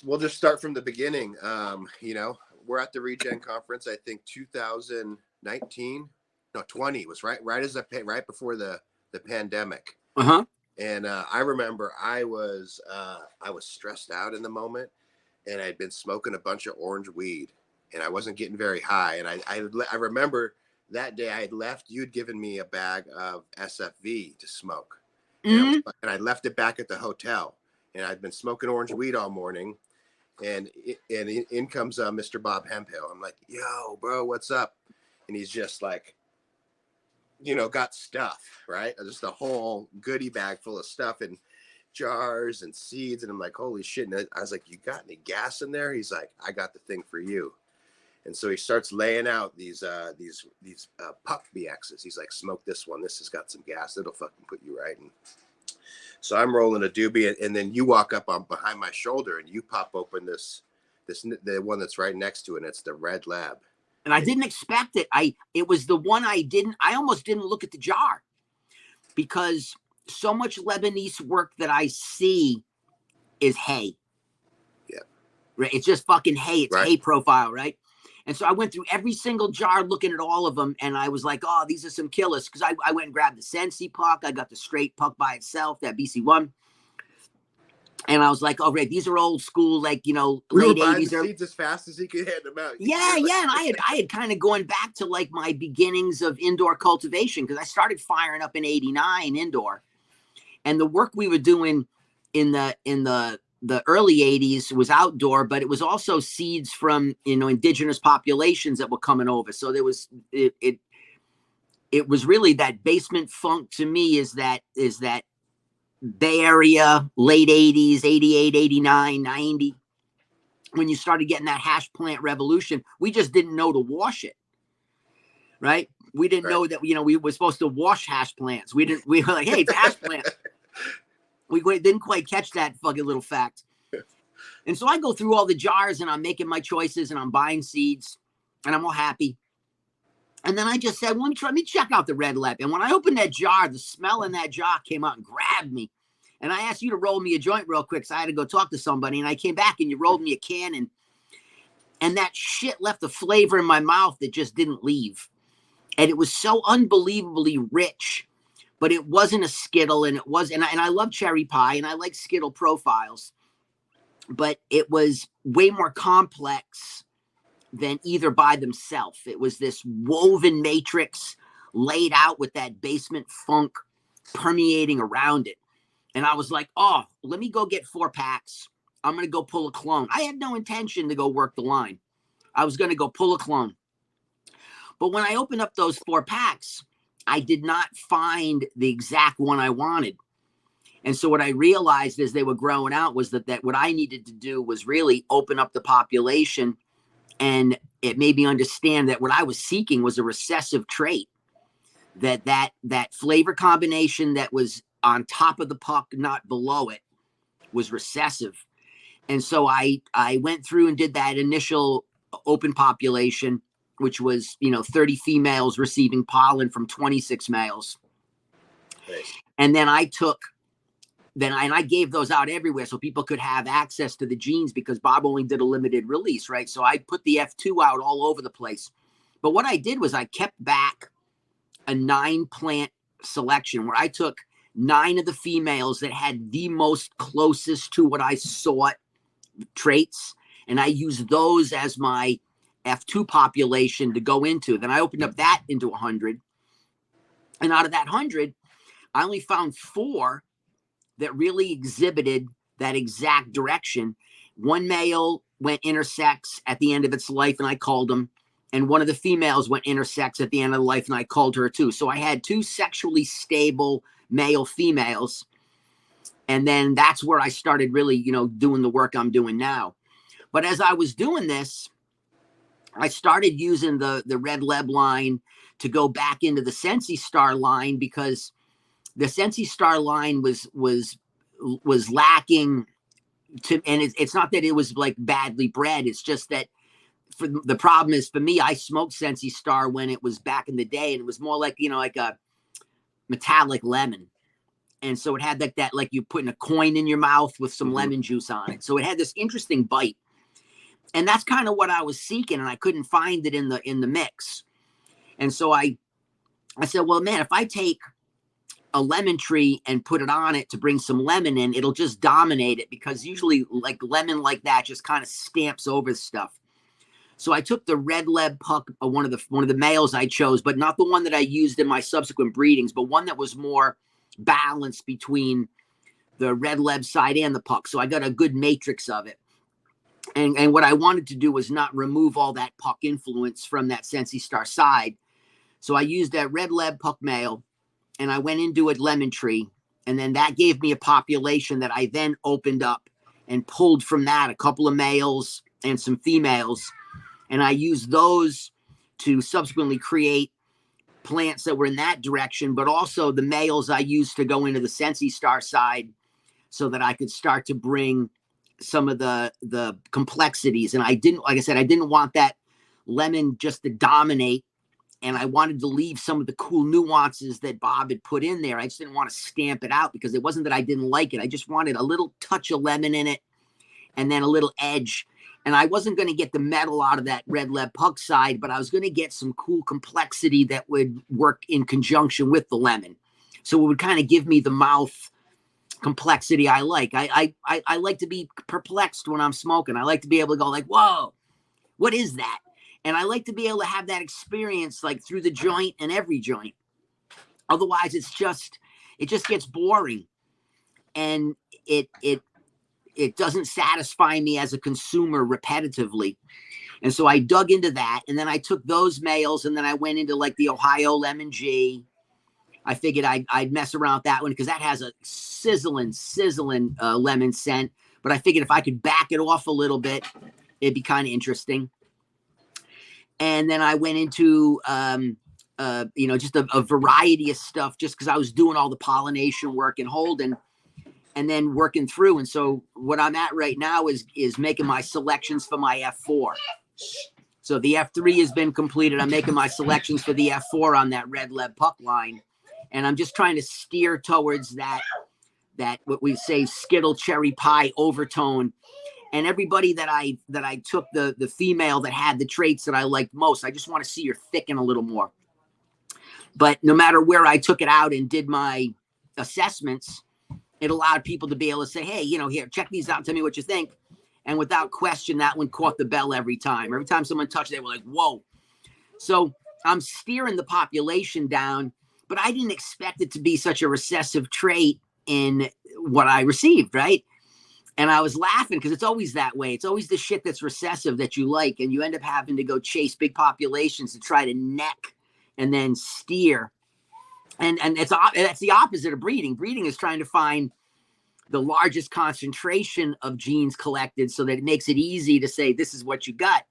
we'll just start from the beginning. We're at the Regen conference. I think 2019, no 20 was right before the pandemic. Uh-huh. And I remember I was stressed out in the moment, and I'd been smoking a bunch of orange weed, and I wasn't getting very high. And I remember that day I had left. You'd given me a bag of SFV to smoke, and I left it back at the hotel. And I'd been smoking orange weed all morning, and in comes Mr. Bob Hemphill. I'm like, yo, bro, what's up? And he's just like, got stuff, right? Just a whole goodie bag full of stuff and jars and seeds. And I'm like, holy shit. And I was like, you got any gas in there? He's like, I got the thing for you. And so he starts laying out these puck BXs. He's like, smoke this one. This has got some gas. It'll fucking put you right. And so I'm rolling a doobie, and then you walk up on behind my shoulder and you pop open the one that's right next to it. And it's the Red Lab. And I didn't expect it. It was the one I almost didn't look at the jar, because so much Lebanese work that I see is hay. Yeah. Right. It's just fucking hay. It's right. Hay profile. Right. And so I went through every single jar looking at all of them. And I was like, oh, these are some killers. Because I went and grabbed the Sensi puck. I got the straight puck by itself, that BC1. And I was like, oh, right, these are old school, like, we late 80s. The seeds as fast as he could hand them out. Yeah. And I had kind of going back to like my beginnings of indoor cultivation, because I started firing up in 89 indoor. And the work we were doing in the early 80s was outdoor, but it was also seeds from, indigenous populations that were coming over. So there was, it was really that basement funk to me is that Bay Area, late 80s, 88, 89, 90. When you started getting that hash plant revolution, we just didn't know to wash it. Right. We didn't know that, we were supposed to wash hash plants. We were like, hey, it's a hash plant. We didn't quite catch that fucking little fact. And so I go through all the jars and I'm making my choices and I'm buying seeds and I'm all happy. And then I just said, well, let me check out the Red Lab. And when I opened that jar, the smell in that jar came out and grabbed me. And I asked you to roll me a joint real quick, so I had to go talk to somebody. And I came back and you rolled me a can, and that shit left a flavor in my mouth that just didn't leave. And it was so unbelievably rich, but it wasn't a Skittle, and I love cherry pie and I like Skittle profiles, but it was way more complex than either by themselves. It was this woven matrix laid out with that basement funk permeating around it. And I was like, oh, let me go get 4 packs. I'm going to go pull a clone. I had no intention to go work the line. I was going to go pull a clone. But when I opened up those 4 packs, I did not find the exact one I wanted. And so what I realized as they were growing out was that what I needed to do was really open up the population. And it made me understand that what I was seeking was a recessive trait, that flavor combination that was on top of the puck, not below it, was recessive. And so I went through and did that initial open population, which was, 30 females receiving pollen from 26 males. Nice. And then I gave those out everywhere so people could have access to the genes, because Bob only did a limited release, right? So I put the F2 out all over the place. But what I did was I kept back a 9-plant selection where I took 9 of the females that had the most closest to what I sought traits, and I used those as my F2 population to go into. Then I opened up that into 100. And out of that 100, I only found 4 that really exhibited that exact direction. One male went intersex at the end of its life, and I called him. And one of the females went intersex at the end of the life, and I called her too. So I had 2 sexually stable male females. And then that's where I started really, doing the work I'm doing now. But as I was doing this, I started using the Red Lab line to go back into the Sensi Star line, because the Sensi Star line was lacking to, and it's not that it was like badly bred. It's just that the problem is, for me, I smoked Sensi Star when it was back in the day, and it was more like, like a metallic lemon. And so it had like that, like you putting a coin in your mouth with some Mm-hmm. lemon juice on it. So it had this interesting bite. And that's kind of what I was seeking, and I couldn't find it in the mix. And so I said, well, man, if I take a lemon tree and put it on it to bring some lemon in, it'll just dominate it, because usually like lemon like that just kind of stamps over stuff. So I took the red leb puck, one of the males I chose, but not the one that I used in my subsequent breedings, but one that was more balanced between the red leb side and the puck. So I got a good matrix of it. And what I wanted to do was not remove all that puck influence from that Sensi Star side. So I used that red leb puck male, and I went into a lemon tree, and then that gave me a population that I then opened up and pulled from that a couple of males and some females. And I used those to subsequently create plants that were in that direction, but also the males I used to go into the Sensi Star side so that I could start to bring some of the complexities. And I didn't, like I said, I didn't want that lemon just to dominate. And I wanted to leave some of the cool nuances that Bob had put in there. I just didn't want to stamp it out, because it wasn't that I didn't like it. I just wanted a little touch of lemon in it and then a little edge. And I wasn't going to get the metal out of that red leb puck side, but I was going to get some cool complexity that would work in conjunction with the lemon. So it would kind of give me the mouth complexity I like. I like to be perplexed when I'm smoking. I like to be able to go like, whoa, what is that? And I like to be able to have that experience like through the joint and every joint. Otherwise, it just gets boring, and it doesn't satisfy me as a consumer repetitively. And so I dug into that, and then I took those males, and then I went into like the Ohio Lemon G. I figured I'd mess around with that one because that has a sizzling lemon scent. But I figured if I could back it off a little bit, it'd be kind of interesting. And then I went into, just a variety of stuff, just because I was doing all the pollination work and holding, and then working through. And so what I'm at right now is making my selections for my F4. So the F3 has been completed. I'm making my selections for the F4 on that red leb puck line. And I'm just trying to steer towards that what we say Skittle cherry pie overtone. And everybody that I took the female that had the traits that I liked most, I just want to see her thicken a little more. But no matter where I took it out and did my assessments, it allowed people to be able to say, hey, here, check these out. Tell me what you think. And without question, that one caught the bell every time. Every time someone touched it, they were like, whoa. So I'm steering the population down, but I didn't expect it to be such a recessive trait in what I received, right? And I was laughing because it's always that way. It's always the shit that's recessive that you like, and you end up having to go chase big populations to try to neck and then steer. And that's the opposite of breeding. Breeding is trying to find the largest concentration of genes collected so that it makes it easy to say, this is what you got.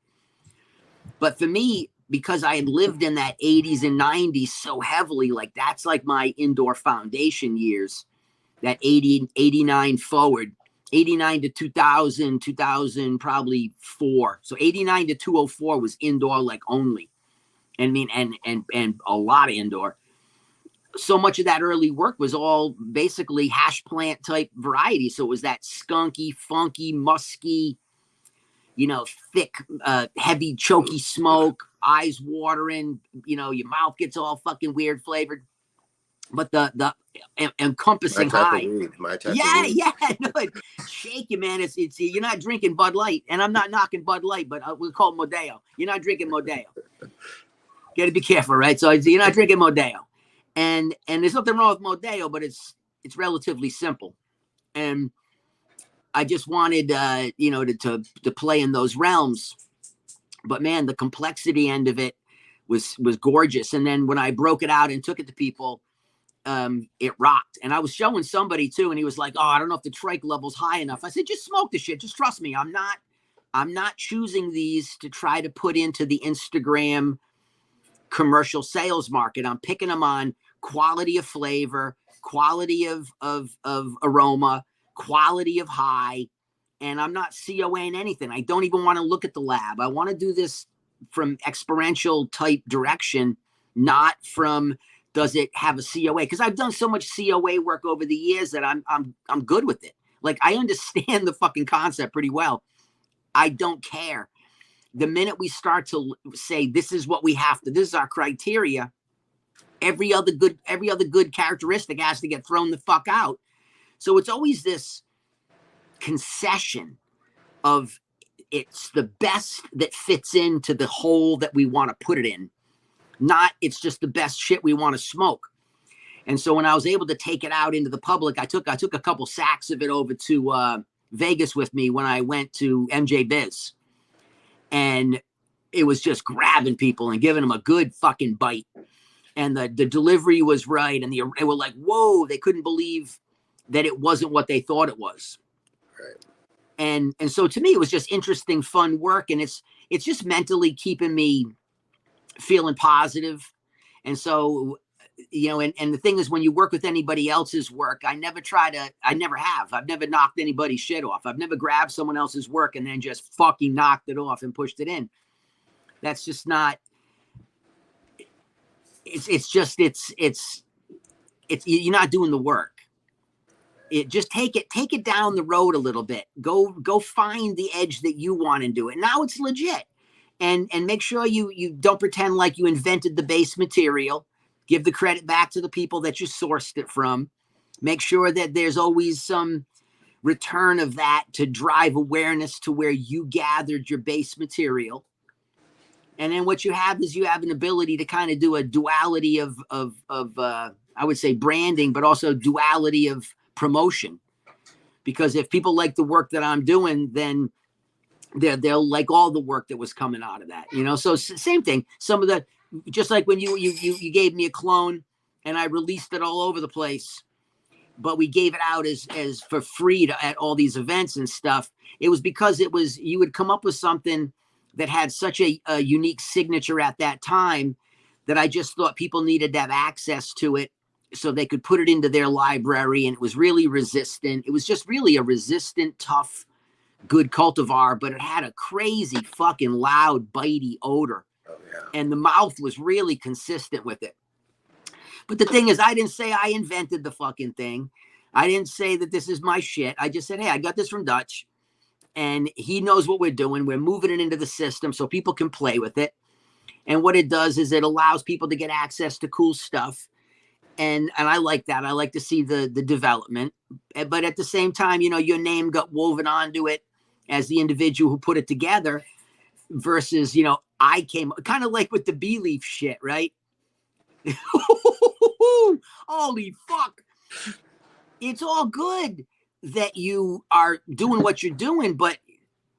But for me, because I had lived in that 80s and 90s so heavily, like that's like my indoor foundation years, that 80, 89 forward, 89 to 2000 probably 4. So 89 to 204 was indoor like only. I mean, and a lot of indoor. So much of that early work was all basically hash plant type variety. So it was that skunky, funky, musky, thick, heavy, choky smoke, eyes watering, your mouth gets all fucking weird flavored. But the encompassing high. My type of weed. Yeah. No, shake you, man. It's you're not drinking Bud Light, and I'm not knocking Bud Light, but we'll call it Modelo. You're not drinking Modelo. Got to be careful, right? So you're not drinking Modelo, and there's nothing wrong with Modelo, but it's relatively simple, and I just wanted to play in those realms. But man, the complexity end of it was gorgeous. And then when I broke it out and took it to people, it rocked. And I was showing somebody too, and he was like, oh, I don't know if the trike level's high enough. I said, just smoke the shit. Just trust me. I'm not choosing these to try to put into the Instagram commercial sales market. I'm picking them on quality of flavor, quality of aroma, quality of high. And I'm not COAing anything. I don't even want to look at the lab. I want to do this from experiential type direction, not from does it have a COA? Because I've done so much COA work over the years that I'm good with it. Like, I understand the fucking concept pretty well. I don't care. The minute we start to say this is what we have to, this is our criteria, every other good characteristic has to get thrown the fuck out. So it's always this concession of it's the best that fits into the hole that we want to put it in. Not it's just the best shit we want to smoke. And so when I was able to take it out into the public, I took a couple sacks of it over to Vegas with me when I went to MJ Biz. And it was just grabbing people and giving them a good fucking bite. And the delivery was right. And they were like, whoa, they couldn't believe that it wasn't what they thought it was. Right. And so to me, it was just interesting, fun work. And it's just mentally keeping me feeling positive. And so, you know, and the thing is, when you work with anybody else's work, I've never knocked anybody's shit off. I've never grabbed someone else's work and then just fucking knocked it off and pushed it in. That's just not, you're not doing the work. It just take it down the road a little bit. Go find the edge that you want and do it. Now it's legit. And make sure you don't pretend like you invented the base material. Give the credit back to the people that you sourced it from. Make sure that there's always some return of that to drive awareness to where you gathered your base material. And then what you have is you have an ability to kind of do a duality of I would say branding, but also duality of promotion. Because if people like the work that I'm doing, then they'll like all the work that was coming out of that, you know? So same thing. Some of the, just like when you gave me a clone and I released it all over the place, but we gave it out as for free at all these events and stuff. It was because you would come up with something that had such a unique signature at that time that I just thought people needed to have access to it so they could put it into their library. And it was really resistant. It was just really a resistant, tough, good cultivar, but it had a crazy fucking loud, bitey odor. Oh, yeah. And the mouth was really consistent with it. But the thing is, I didn't say I invented the fucking thing. I didn't say that this is my shit. I just said, hey, I got this from Dutch. And he knows what we're doing. We're moving it into the system so people can play with it. And what it does is it allows people to get access to cool stuff. And I like that. I like to see the development. But at the same time, you know, your name got woven onto it as the individual who put it together versus, you know, I came kind of like with the bee leaf shit, right? Holy fuck. It's all good that you are doing what you're doing, but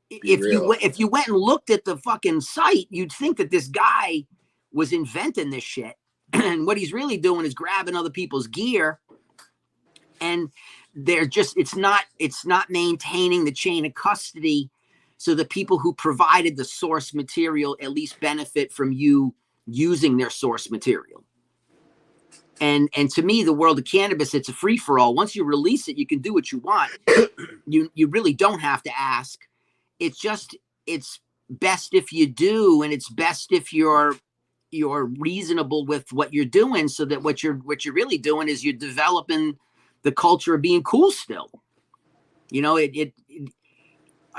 if you went and looked at the fucking site, you'd think that this guy was inventing this shit. And what he's really doing is grabbing other people's gear, and they're just it's not maintaining the chain of custody so the people who provided the source material at least benefit from you using their source material. And to me, the world of cannabis, it's a free-for-all. Once you release it, you can do what you want. You really don't have to ask. It's best if you do, and it's best if you're reasonable with what you're doing, so that what you're really doing is you're developing the culture of being cool still. You know, I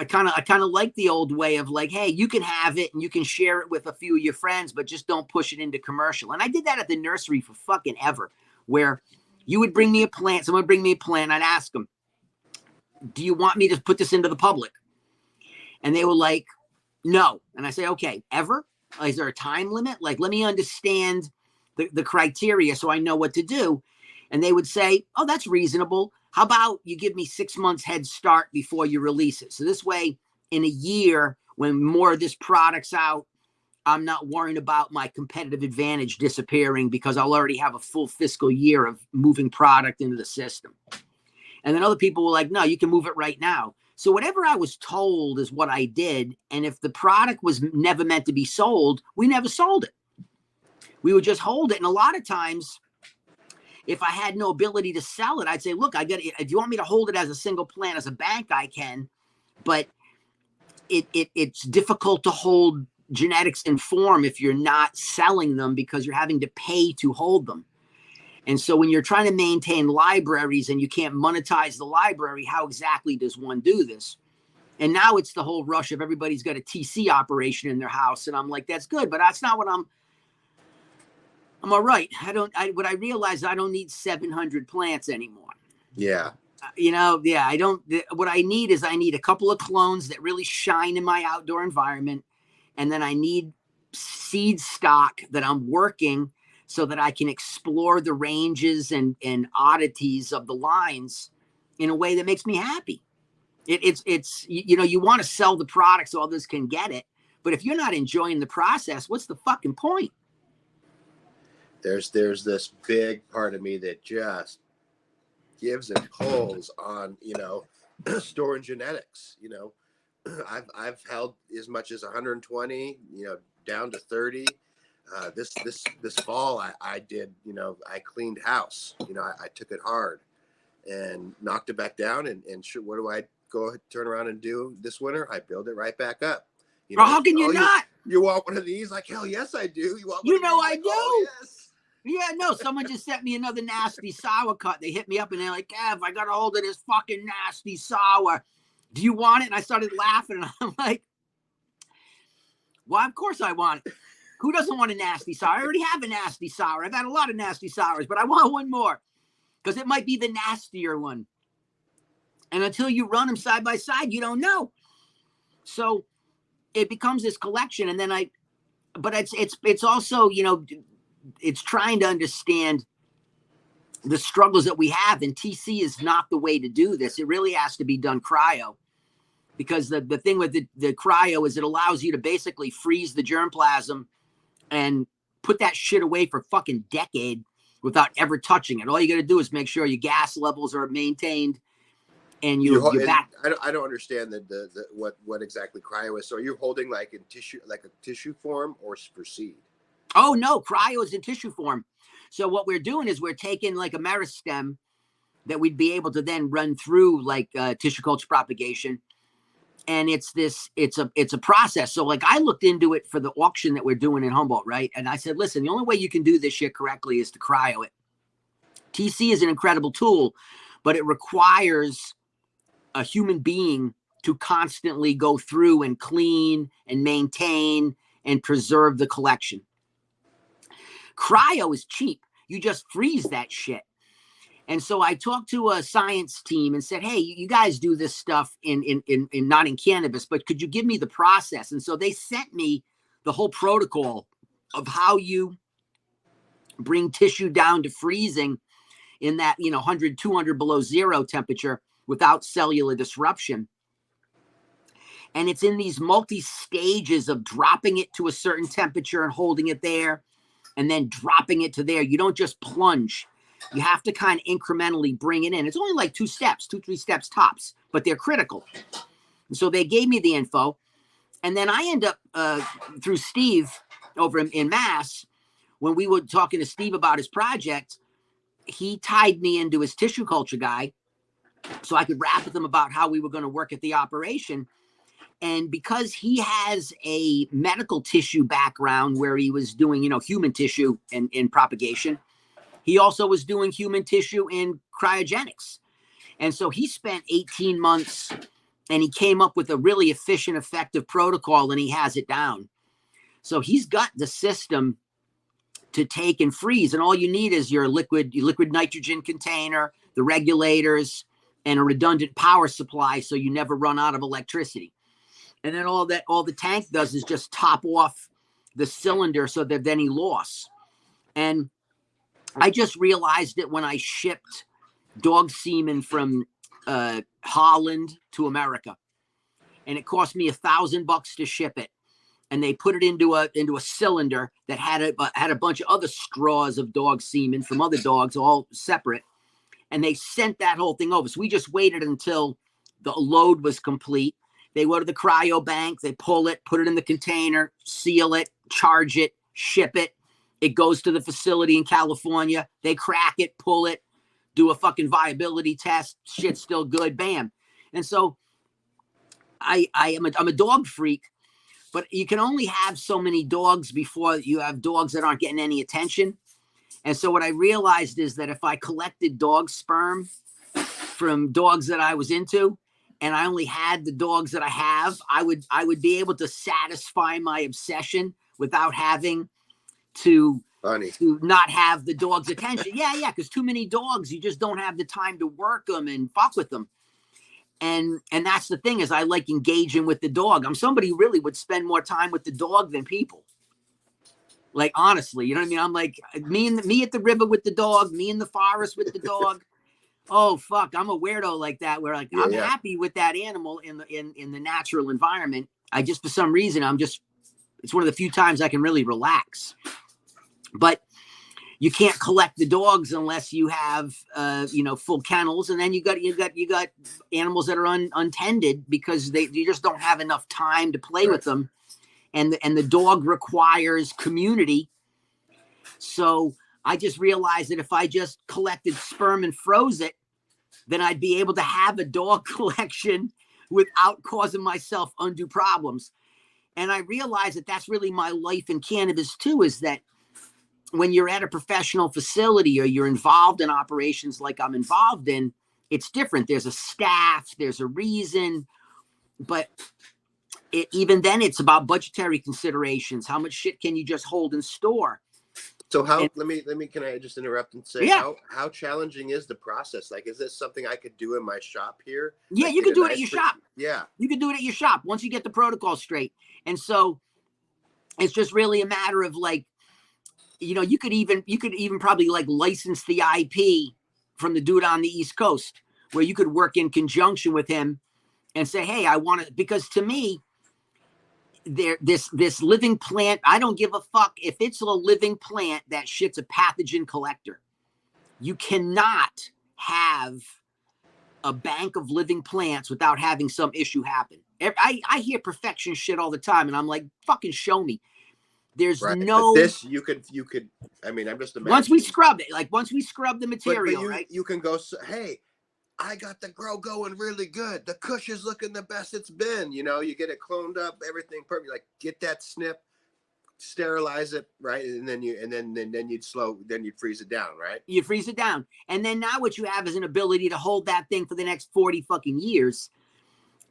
kind of like the old way of like, hey, you can have it and you can share it with a few of your friends, but just don't push it into commercial. And I did that at the nursery for fucking ever, where you would bring me a plant, someone would bring me a plant, I'd ask them, do you want me to put this into the public? And they were like, no. And I say, okay, ever? Is there a time limit? Like, let me understand the criteria so I know what to do. And they would say, oh, that's reasonable. How about you give me 6 months head start before you release it? So this way, in a year, when more of this product's out, I'm not worrying about my competitive advantage disappearing because I'll already have a full fiscal year of moving product into the system. And then other people were like, no, you can move it right now. So whatever I was told is what I did. And if the product was never meant to be sold, we never sold it. We would just hold it. And a lot of times, if I had no ability to sell it, I'd say, look, if you want me to hold it as a single plant, as a bank, I can. But it's difficult to hold genetics in form if you're not selling them because you're having to pay to hold them. And so when you're trying to maintain libraries and you can't monetize the library, how exactly does one do this? And now it's the whole rush of everybody's got a TC operation in their house. And I'm like, that's good, but that's not what I'm all right. What I realized, I don't need 700 plants anymore. Yeah. I don't, what I need is I need a couple of clones that really shine in my outdoor environment. And then I need seed stock that I'm working so that I can explore the ranges and oddities of the lines in a way that makes me happy. It's you want to sell the product so others can get it, but if you're not enjoying the process, what's the fucking point? There's this big part of me that just gives and pulls on, storing genetics. I've held as much as 120, down to 30. This fall I did, I cleaned house. I took it hard and knocked it back down. And what do I go turn around and do this winter? I build it right back up. Well, how can you not? You want one of these? Like, hell yes, I do. You want? I do. Oh, yes. Yeah, no, someone just sent me another nasty sour cut. They hit me up and they're like, Kev, I got a hold of this fucking nasty sour. Do you want it? And I started laughing and I'm like, well, of course I want it. Who doesn't want a nasty sour? I already have a nasty sour. I've had a lot of nasty sours, but I want one more because it might be the nastier one. And until you run them side by side, you don't know. So it becomes this collection. And then but it's also, it's trying to understand the struggles that we have, and TC is not the way to do this. It really has to be done cryo, because the thing with the cryo is it allows you to basically freeze the germplasm and put that shit away for fucking decade without ever touching it. All you got to do is make sure your gas levels are maintained and you're back. I don't understand what exactly cryo is. So you're holding like a tissue form or for seed? Oh, no, cryo is in tissue form. So what we're doing is we're taking like a meristem that we'd be able to then run through like tissue culture propagation. And it's a process. So like I looked into it for the auction that we're doing in Humboldt, right? And I said, listen, the only way you can do this shit correctly is to cryo it. TC is an incredible tool, but it requires a human being to constantly go through and clean and maintain and preserve the collection. Cryo is cheap. You just freeze that shit. And so I talked to a science team and said, hey, you guys do this stuff in not in cannabis, but could you give me the process? And so they sent me the whole protocol of how you bring tissue down to freezing in that, 100, 200 below zero temperature without cellular disruption. And it's in these multi-stages of dropping it to a certain temperature and holding it there and then dropping it to there. You don't just plunge. You have to kind of incrementally bring it in. It's only like 2 steps, 2-3 steps tops, but they're critical. And so they gave me the info. And then I end up through Steve over in Mass, when we were talking to Steve about his project, he tied me into his tissue culture guy so I could rap with him about how we were going to work at the operation. And because he has a medical tissue background where he was doing, human tissue in propagation, he also was doing human tissue in cryogenics. And so he spent 18 months and he came up with a really efficient, effective protocol, and he has it down. So he's got the system to take and freeze. And all you need is your liquid nitrogen container, the regulators, and a redundant power supply so you never run out of electricity. And then all the tank does is just top off the cylinder so there's any loss. And I just realized it when I shipped dog semen from Holland to America, and it cost me $1,000 to ship it. And they put it into a cylinder that had a bunch of other straws of dog semen from other dogs, all separate. And they sent that whole thing over. So we just waited until the load was complete. They go to the cryo bank, they pull it, put it in the container, seal it, charge it, ship it. It goes to the facility in California. They crack it, pull it, do a fucking viability test. Shit's still good. Bam. And so I'm a dog freak, but you can only have so many dogs before you have dogs that aren't getting any attention. And so what I realized is that if I collected dog sperm from dogs that I was into, and I only had the dogs that I have, I would be able to satisfy my obsession without having to not have the dog's attention. Yeah, because too many dogs, you just don't have the time to work them and fuck with them. And that's the thing, is I like engaging with the dog. I'm somebody who really would spend more time with the dog than people. Like, honestly, you know what I mean? I'm like, me at the river with the dog, me in the forest with the dog. Oh fuck, I'm a weirdo like that, where like I'm happy with that animal in the natural environment. I just, for some reason, it's one of the few times I can really relax. But you can't collect the dogs unless you have full kennels, and then you got animals that are untended, because you just don't have enough time to play with them. And the dog requires community. So I just realized that if I just collected sperm and froze it, then I'd be able to have a dog collection without causing myself undue problems. And I realized that that's really my life in cannabis too, is that when you're at a professional facility or you're involved in operations like I'm involved in, it's different. There's a staff, there's a reason, but even then it's about budgetary considerations. How much shit can you just hold and store? So can I just interrupt and say, how challenging is the process? Like, is this something I could do in my shop here? Yeah, like, you can do it at your shop. Yeah. You can do it at your shop once you get the protocol straight. And so it's just really a matter of like, you could even probably like license the IP from the dude on the East Coast, where you could work in conjunction with him and say, hey, I want to, because to me, this living plant, I don't give a fuck if it's a living plant. That shit's a pathogen collector. You cannot have a bank of living plants without having some issue happen. I hear perfection shit all the time, and I'm like, fucking show me. There's no. But this you could. I mean, I'm just imagining. Once we scrub it, once we scrub the material, but right? You can go. Hey, I got the grow going really good. The kush is looking the best it's been. You get it cloned up, everything perfect. Like, get that snip, sterilize it, right, and then you'd freeze it down, right? You freeze it down, and then now what you have is an ability to hold that thing for the next 40 fucking years.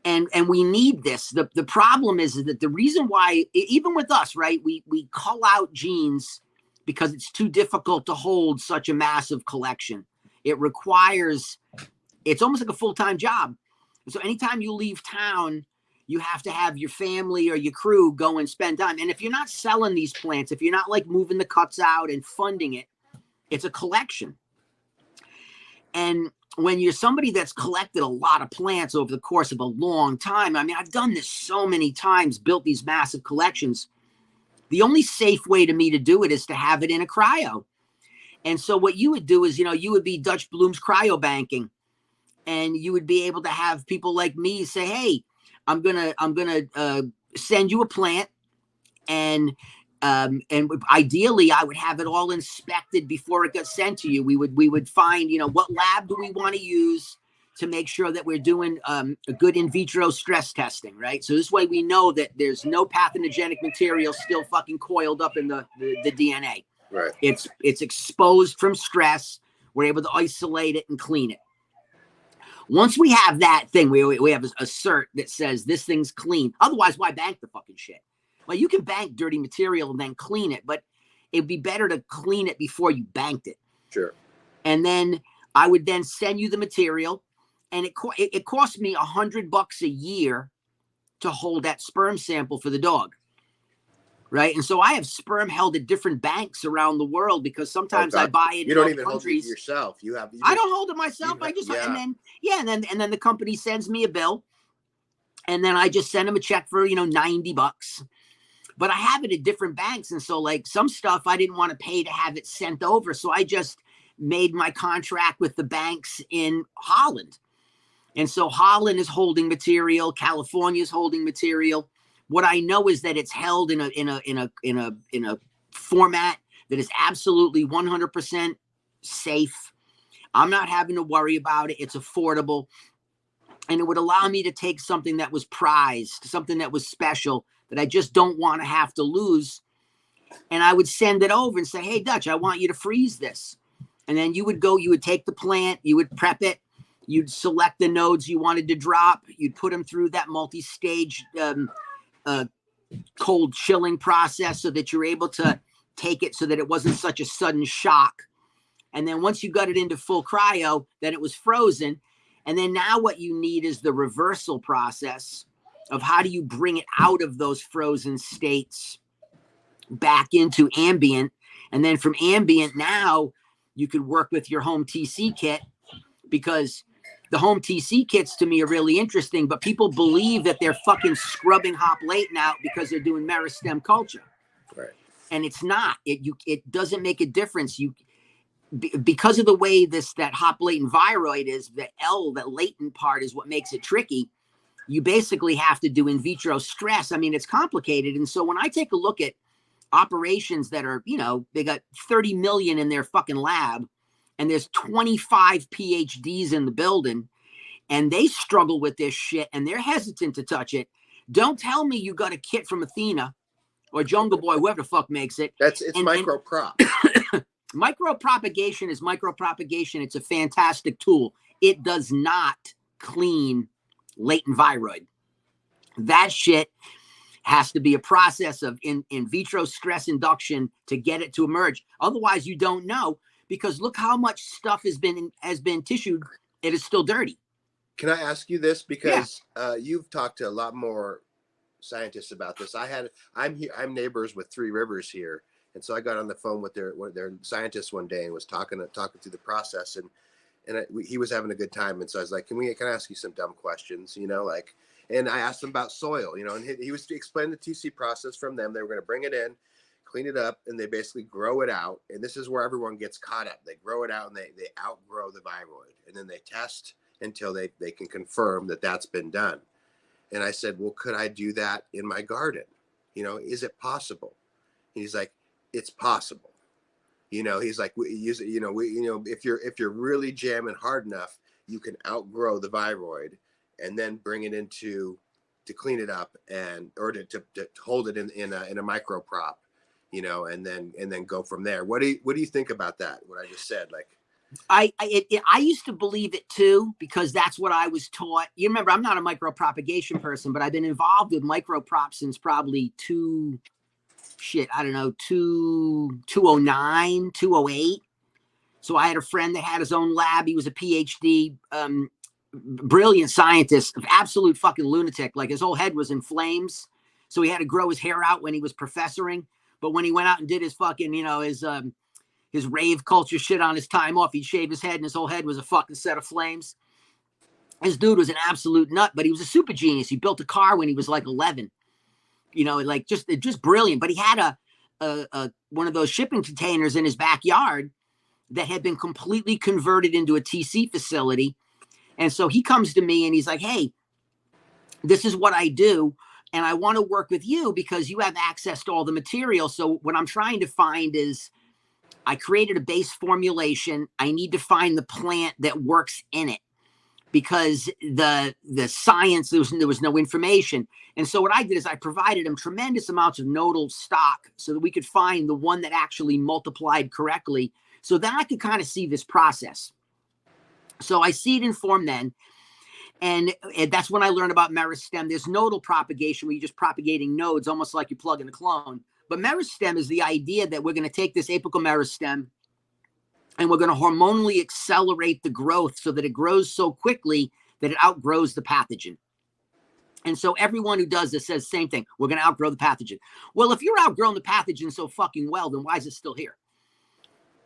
And we need this. The problem is that the reason why, even with us, right, we cull out genes because it's too difficult to hold such a massive collection. It's almost like a full-time job. So anytime you leave town, you have to have your family or your crew go and spend time. And if you're not selling these plants, if you're not like moving the cuts out and funding it, it's a collection. And when you're somebody that's collected a lot of plants over the course of a long time, I mean, I've done this so many times, built these massive collections. The only safe way to me to do it is to have it in a cryo. And so what you would do is, you would be Dutch Bloom's cryo banking. And you would be able to have people like me say, hey, I'm gonna send you a plant, and ideally I would have it all inspected before it got sent to you. We would find, what lab do we want to use to make sure that we're doing a good in vitro stress testing, right? So this way we know that there's no pathogenic material still fucking coiled up in the DNA. Right. It's exposed from stress. We're able to isolate it and clean it. Once we have that thing, we have a cert that says this thing's clean. Otherwise, why bank the fucking shit? Well, you can bank dirty material and then clean it, but it'd be better to clean it before you banked it. Sure. And then I would then send you the material, and it cost me $100 a year to hold that sperm sample for the dog. Right. And so I have sperm held at different banks around the world, because sometimes I buy it. You don't even hold it yourself. I don't hold it myself. And then the company sends me a bill, and then I just send them a check for, $90. But I have it at different banks. And so like some stuff I didn't want to pay to have it sent over. So I just made my contract with the banks in Holland. And so Holland is holding material. California is holding material. What I know is that it's held in a format that is absolutely 100% safe. I'm not having to worry about it. It's affordable. And it would allow me to take something that was prized, something that was special, that I just don't want to have to lose. And I would send it over and say, hey, Dutch, I want you to freeze this. And then you would take the plant, you would prep it, you'd select the nodes you wanted to drop, you'd put them through that multi-stage cold chilling process so that you're able to take it so that it wasn't such a sudden shock. And then once you got it into full cryo, then it was frozen. And then now what you need is the reversal process of how do you bring it out of those frozen states back into ambient. And then from ambient, now you could work with your home TC kit, because the home TC kits to me are really interesting, but people believe that they're fucking scrubbing hop latent out because they're doing meristem culture. Right. And it's not. It doesn't make a difference. Because of the way that hop latent viroid is, the latent part is what makes it tricky. You basically have to do in vitro stress. I mean, it's complicated. And so when I take a look at operations that are, they got 30 million in their fucking lab, and there's 25 PhDs in the building, and they struggle with this shit and they're hesitant to touch it. Don't tell me you got a kit from Athena or Jungle Boy, whoever the fuck makes it. It's microprop. Micropropagation is micropropagation. It's a fantastic tool. It does not clean latent viroid. That shit has to be a process of in vitro stress induction to get it to emerge. Otherwise, you don't know, because look how much stuff has been tissued. It is still dirty. Can I ask you this? Because you've talked to a lot more scientists about this. I'm neighbors with Three Rivers here. And so I got on the phone with their scientists one day and was talking through the process, and he was having a good time. And so I was like, can I ask you some dumb questions, and I asked him about soil, and he was to explain the TC process from them. They were going to bring it in, clean it up, and they basically grow it out. And this is where everyone gets caught up. They grow it out and they outgrow the viroid, and then they test until they can confirm that that's been done. And I said, well, could I do that in my garden? Is it possible? And he's like, it's possible. He's like, if you're really jamming hard enough, you can outgrow the viroid and then bring it into to clean it up or to hold it in a micro prop, and then go from there. What do you think about that? What I just said, like. I used to believe it too, because that's what I was taught. You remember, I'm not a micropropagation person, but I've been involved with microprop since probably 2009, 2008. So I had a friend that had his own lab. He was a PhD, brilliant scientist, absolute fucking lunatic. Like, his whole head was in flames. So he had to grow his hair out when he was professoring. But when he went out and did his fucking, his rave culture shit on his time off, he'd shave his head and his whole head was a fucking set of flames. This dude was an absolute nut, but he was a super genius. He built a car when he was like 11. Just brilliant. But he had a one of those shipping containers in his backyard that had been completely converted into a TC facility. And so he comes to me and he's like, hey, this is what I do, and I want to work with you because you have access to all the material. So what I'm trying to find is, I created a base formulation. I need to find the plant that works in it, because the science, there was no information. And so what I did is I provided him tremendous amounts of nodal stock so that we could find the one that actually multiplied correctly. So then I could kind of see this process. So I seed and form then. And that's when I learned about meristem. There's nodal propagation where you're just propagating nodes, almost like you plug in a clone. But meristem is the idea that we're going to take this apical meristem and we're going to hormonally accelerate the growth so that it grows so quickly that it outgrows the pathogen. And so everyone who does this says the same thing. We're going to outgrow the pathogen. Well, if you're outgrowing the pathogen so fucking well, then why is it still here?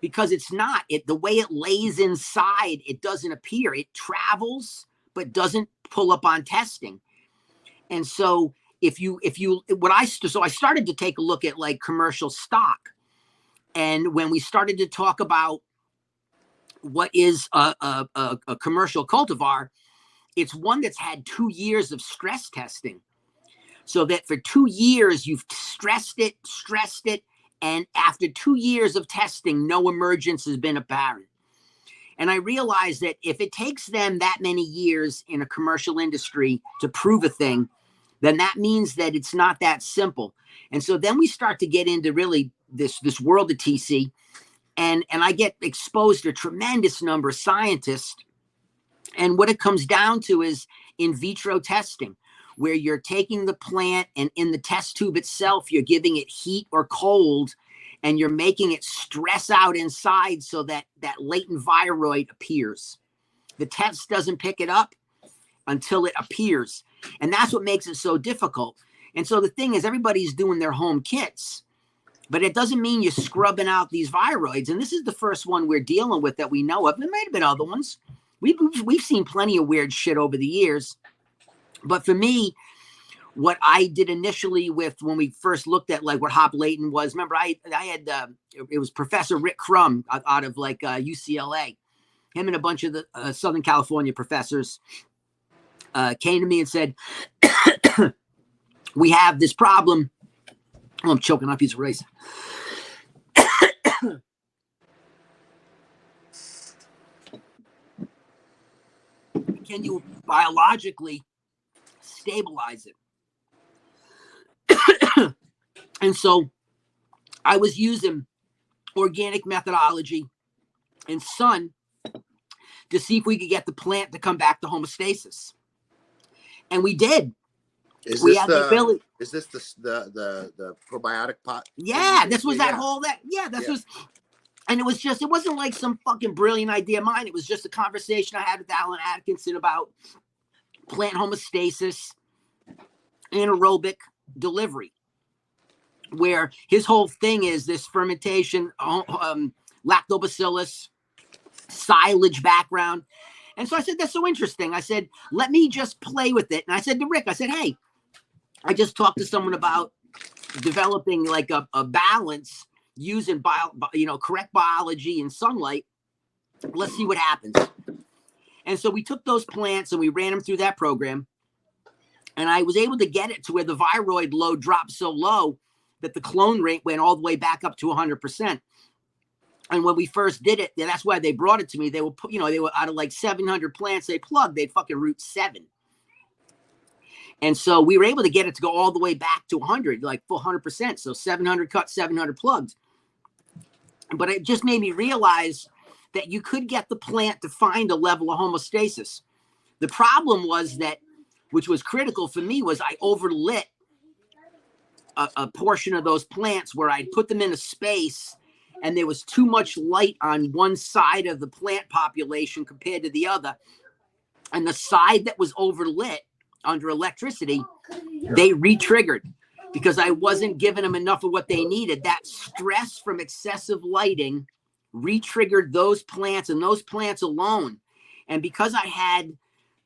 Because it's not. The way it lays inside, it doesn't appear. It travels, but doesn't pull up on testing. And so I started to take a look at like commercial stock. And when we started to talk about what is a commercial cultivar, it's one that's had 2 years of stress testing. So that for 2 years, you've stressed it. And after 2 years of testing, no emergence has been apparent. And I realized that if it takes them that many years in a commercial industry to prove a thing, then that means that it's not that simple. And so then we start to get into really this world of TC, and I get exposed to a tremendous number of scientists. And what it comes down to is in vitro testing, where you're taking the plant and in the test tube itself, you're giving it heat or cold, and you're making it stress out inside so that that latent viroid appears. The test doesn't pick it up until it appears. And that's what makes it so difficult. And so the thing is, everybody's doing their home kits, but it doesn't mean you're scrubbing out these viroids. And this is the first one we're dealing with that we know of. There might have been other ones. We've seen plenty of weird shit over the years. But for me, what I did initially with when we first looked at like what hop latent was, remember I had, it was Professor Rick Crum out of like UCLA. Him and a bunch of the Southern California professors came to me and said, we have this problem. Oh, I'm choking on a piece of rice. Can you biologically stabilize it? And so I was using organic methodology and sun to see if we could get the plant to come back to homeostasis. And we did. Is we this had the ability. Is this the probiotic pot? Yeah, this was that yeah. whole that. Yeah, this was. And it was just, it wasn't like some fucking brilliant idea of mine. It was just a conversation I had with Alan Atkinson about plant homeostasis, anaerobic delivery, where his whole thing is this fermentation, lactobacillus, silage background. And so I said, that's so interesting. I said, let me just play with it. And I said to Rick, I said, hey, I just talked to someone about developing like a balance using correct biology and sunlight. Let's see what happens. And so we took those plants and we ran them through that program. And I was able to get it to where the viroid load dropped so low that the clone rate went all the way back up to 100%. And when we first did it, that's why they brought it to me. They were, they were out of like 700 plants they plugged, they'd fucking root 7. And so we were able to get it to go all the way back to 100, like full 100%. So 700 cut, 700 plugged. But it just made me realize that you could get the plant to find a level of homeostasis. The problem was that, which was critical for me, was I overlit a portion of those plants where I'd put them in a space and there was too much light on one side of the plant population compared to the other. And the side that was overlit under electricity, they re-triggered because I wasn't giving them enough of what they needed. That stress from excessive lighting re-triggered those plants and those plants alone. And because I had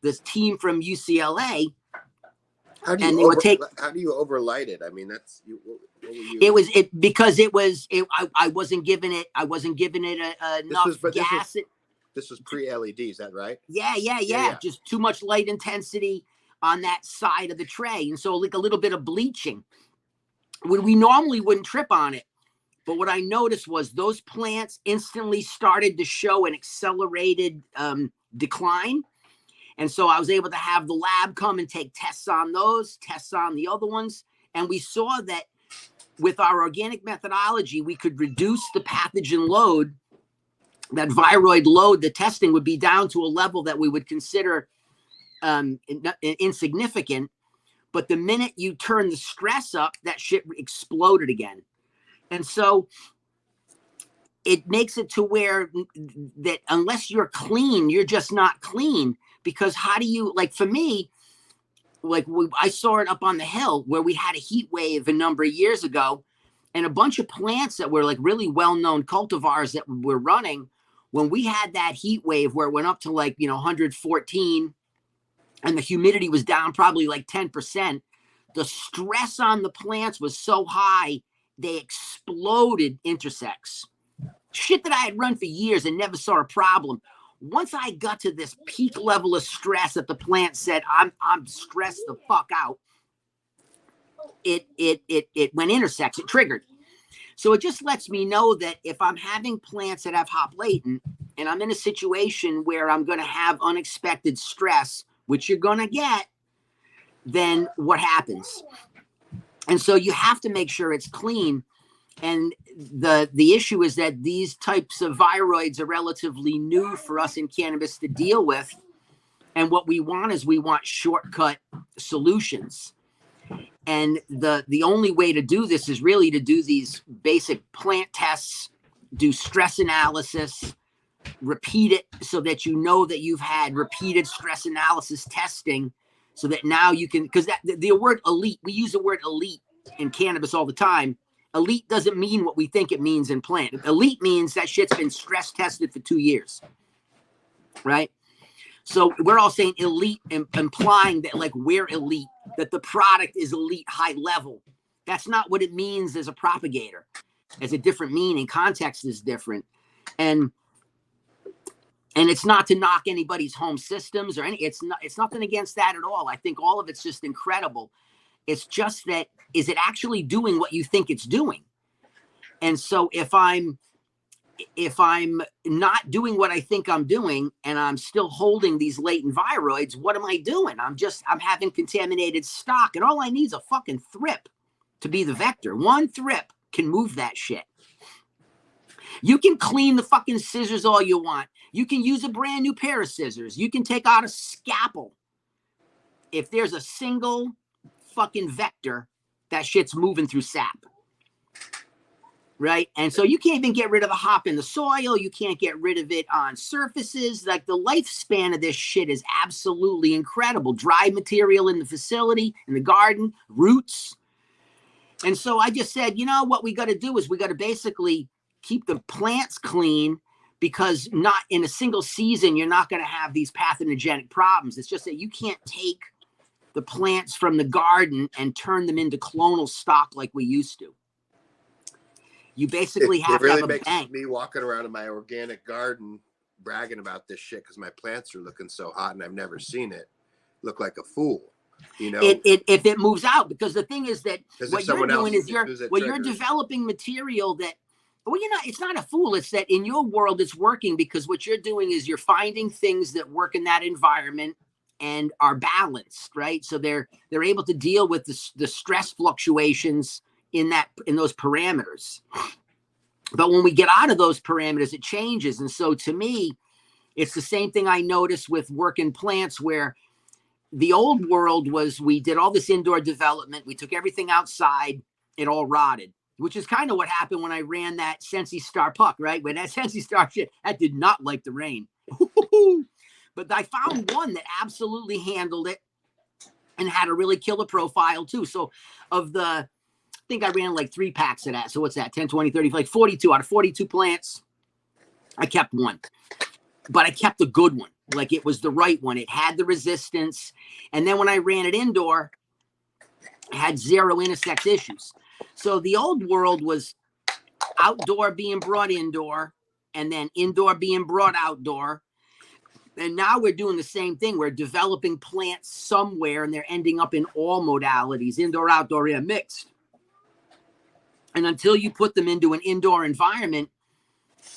this team from UCLA, how do you overlight it? I mean, that's I wasn't giving it enough gas. This was pre-LED, is that right? Yeah. Just too much light intensity on that side of the tray. And so like a little bit of bleaching. We normally wouldn't trip on it. But what I noticed was those plants instantly started to show an accelerated decline. And so I was able to have the lab come and take tests on those, tests on the other ones. And we saw that with our organic methodology, we could reduce the pathogen load, that viroid load. The testing would be down to a level that we would consider insignificant. But the minute you turn the stress up, that shit exploded again. And so it makes it to where that unless you're clean, you're just not clean. Because how do you, like for me, like I saw it up on the hill where we had a heat wave a number of years ago, and a bunch of plants that were like really well-known cultivars that were running, when we had that heat wave where it went up to like, 114 and the humidity was down probably like 10%, the stress on the plants was so high, they exploded intersects. Shit that I had run for years and never saw a problem. Once I got to this peak level of stress that the plant said, I'm stressed the fuck out, it went intersects, it triggered. So it just lets me know that if I'm having plants that have hop latent and I'm in a situation where I'm going to have unexpected stress, which you're going to get, then what happens? And so you have to make sure it's clean. And the issue is that these types of viroids are relatively new for us in cannabis to deal with. And what we want is we want shortcut solutions. And the only way to do this is really to do these basic plant tests, do stress analysis, repeat it so that you know that you've had repeated stress analysis testing, so that now you can, because the word elite, we use the word elite in cannabis all the time. Elite doesn't mean what we think it means in plant. Elite means that shit's been stress tested for 2 years, right? So we're all saying elite, implying that like we're elite, that the product is elite, high level. That's not what it means as a propagator. As a different meaning, context is different. And it's not to knock anybody's home systems or any, it's nothing against that at all. I think all of it's just incredible. It's just that, is it actually doing what you think it's doing? And so if I'm not doing what I think I'm doing, and I'm still holding these latent viroids, what am I doing? I'm having contaminated stock, and all I need is a fucking thrip to be the vector. One thrip can move that shit. You can clean the fucking scissors all you want. You can use a brand new pair of scissors. You can take out a scalpel. If there's a single fucking vector, that shit's moving through sap. Right? And so you can't even get rid of the hop in the soil. You can't get rid of it on surfaces. Like, the lifespan of this shit is absolutely incredible. Dry material in the facility, in the garden, roots. And so I just said, you know, what we got to do is we got to basically keep the plants clean, because not in a single season, you're not going to have these pathogenic problems. It's just that you can't take the plants from the garden and turn them into clonal stock like we used to. You basically have to have a bank. It really makes me walking around in my organic garden bragging about this shit, because my plants are looking so hot and I've never seen it look like a fool. You know, if it moves out, because the thing is that what you're doing is you're developing material that, well, you know, it's not a fool. It's that in your world it's working, because what you're doing is you're finding things that work in that environment and are balanced, right? So they're able to deal with the stress fluctuations in those parameters. But when we get out of those parameters, it changes. And so to me, it's the same thing I noticed with working plants, where the old world was, we did all this indoor development, we took everything outside, it all rotted, which is kind of what happened when I ran that Sensi Star puck, right? When that Sensi Star shit, that did not like the rain. But I found one that absolutely handled it and had a really killer profile too. So I think I ran like 3 packs of that. So what's that? 10, 20, 30, like 42 out of 42 plants. I kept one, but I kept the good one. Like, it was the right one. It had the resistance. And then when I ran it indoor, it had 0 intersex issues. So the old world was outdoor being brought indoor, and then indoor being brought outdoor. And now we're doing the same thing. We're developing plants somewhere, and they're ending up in all modalities, indoor, outdoor, and mixed. And until you put them into an indoor environment,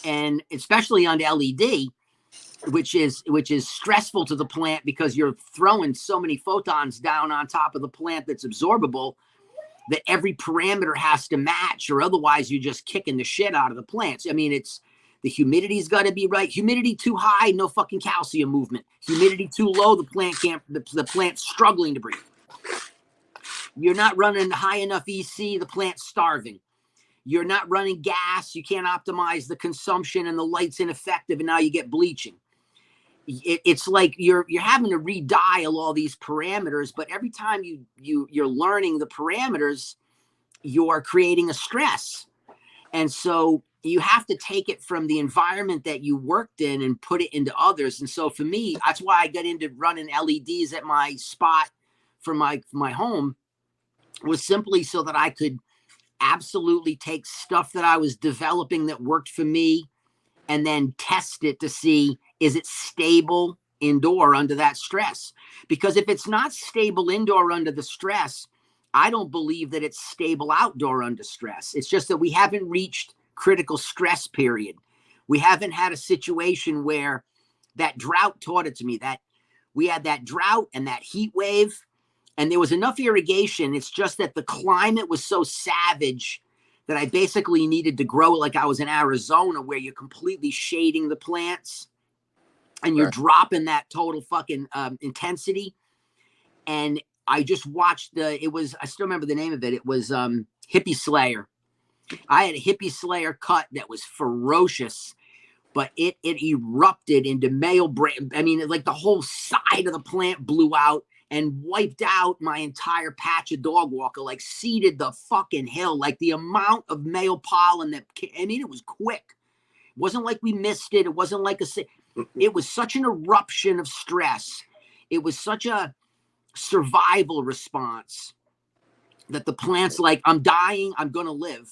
and especially on LED, which is stressful to the plant, because you're throwing so many photons down on top of the plant that's absorbable, that every parameter has to match, or otherwise you're just kicking the shit out of the plants. I mean, the humidity's got to be right. Humidity too high, no fucking calcium movement. Humidity too low, the plant's struggling to breathe. You're not running high enough EC, the plant's starving. You're not running gas, you can't optimize the consumption, and the light's ineffective, and now you get bleaching. It's like you're having to redial all these parameters, but every time you're learning the parameters, you're creating a stress. And so you have to take it from the environment that you worked in and put it into others. And so for me, that's why I got into running LEDs at my spot for my home, was simply so that I could absolutely take stuff that I was developing that worked for me, and then test it to see, is it stable indoor under that stress? Because if it's not stable indoor under the stress, I don't believe that it's stable outdoor under stress. It's just that we haven't reached critical stress period. We haven't had a situation where that drought taught it to me, that we had that drought and that heat wave, and there was enough irrigation. It's just that the climate was so savage that I basically needed to grow it like I was in Arizona, where you're completely shading the plants and you're dropping that total fucking intensity. And I just watched I still remember the name of it. It was Hippie Slayer. I had a Hippie Slayer cut that was ferocious, but it erupted into male brain. I mean, like the whole side of the plant blew out and wiped out my entire patch of dog walker, like seeded the fucking hill. Like the amount of male pollen I mean, it was quick. It wasn't like we missed it. It wasn't like it was such an eruption of stress. It was such a survival response that the plant's like, I'm dying, I'm going to live.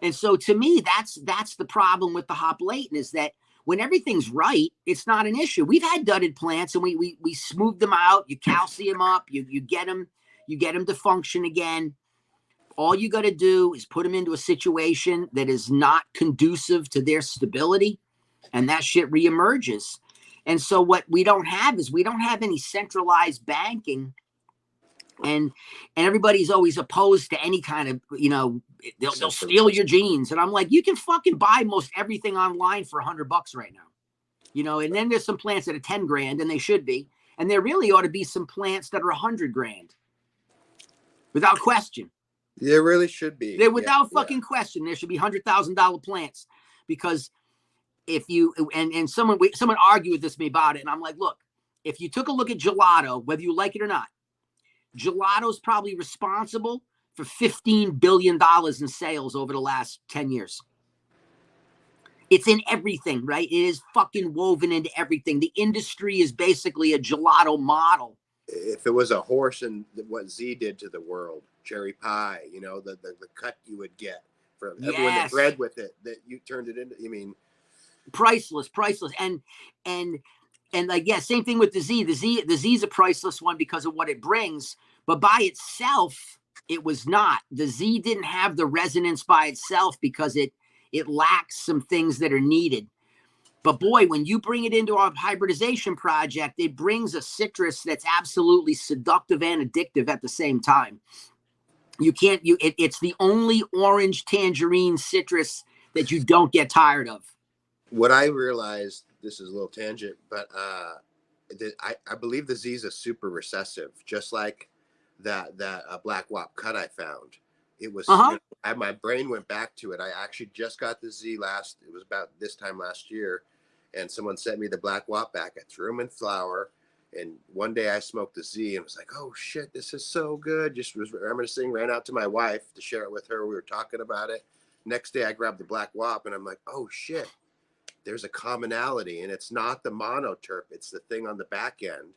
And so to me, that's the problem with the hop latent, is that when everything's right, it's not an issue. We've had dudded plants and we smooth them out, you calcium up, you get them to function again. All you got to do is put them into a situation that is not conducive to their stability, and that shit reemerges. And so what we don't have is we don't have any centralized banking, and everybody's always opposed to any kind of, they'll steal your genes. And I'm like, you can fucking buy most everything online for $100 right now, and then there's some plants that are 10 grand, and they should be. And there really ought to be some plants that are 100 grand without question. There really should be. There without fucking question. There should be $100,000 plants, because if you, and someone argued with me about it. And I'm like, look, if you took a look at gelato, whether you like it or not, gelato's probably responsible for $15 billion in sales over the last 10 years. It's in everything, right? It is fucking woven into everything. The industry is basically a gelato model. If it was a horse and what Z did to the world, cherry pie, the cut you would get from everyone that bred with it, that you turned it into, priceless. And like, same thing with the Z. The Z is a priceless one because of what it brings, but by itself, it was not. The Z didn't have the resonance by itself because it lacks some things that are needed. But boy, when you bring it into our hybridization project, it brings a citrus that's absolutely seductive and addictive at the same time. It's the only orange tangerine citrus that you don't get tired of. What I realized, this is a little tangent, but I believe the Z is a super recessive, just like that black wop cut I found. It was, my brain went back to it. I actually just got the Z it was about this time last year, and someone sent me the black wop back. I threw them in flour, and one day I smoked the Z and was like, oh shit, this is so good. Just was reminiscing, ran out to my wife to share it with her. We were talking about it. Next day I grabbed the black wop and I'm like, oh shit, there's a commonality, and it's not the monoterp, it's the thing on the back end.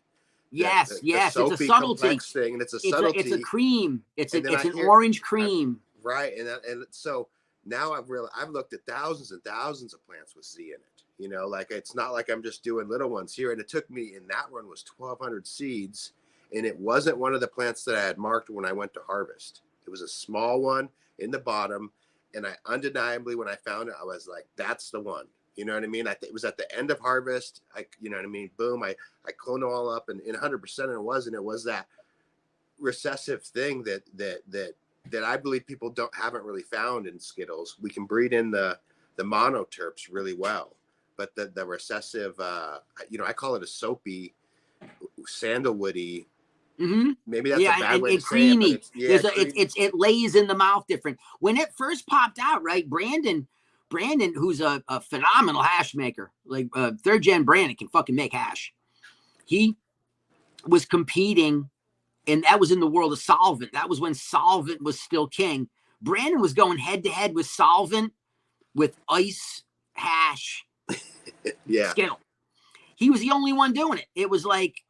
Yes, the it's a subtlety thing, and it's a subtlety. It's a cream. It's an orange cream. Right, and so now I've looked at thousands and thousands of plants with Z in it. Like it's not like I'm just doing little ones here. And it took me, in that one was 1,200 seeds, and it wasn't one of the plants that I had marked when I went to harvest. It was a small one in the bottom, and I undeniably, when I found it, I was like, that's the one. You know what I mean? It was at the end of harvest. You know what I mean? Boom. I cloned it all up, and in 100% it was that recessive thing that I believe people haven't really found in Skittles. We can breed in the monoterps really well, but the recessive, I call it a soapy, sandalwoody. Mm-hmm. Maybe that's a bad way to creamy. Say it, but it lays in the mouth different. When it first popped out, right? Brandon, who's a phenomenal hash maker, like third gen Brandon can fucking make hash. He was competing, and that was in the world of solvent. That was when solvent was still king. Brandon was going head to head with solvent, with ice hash. Skittle. He was the only one doing it. It was like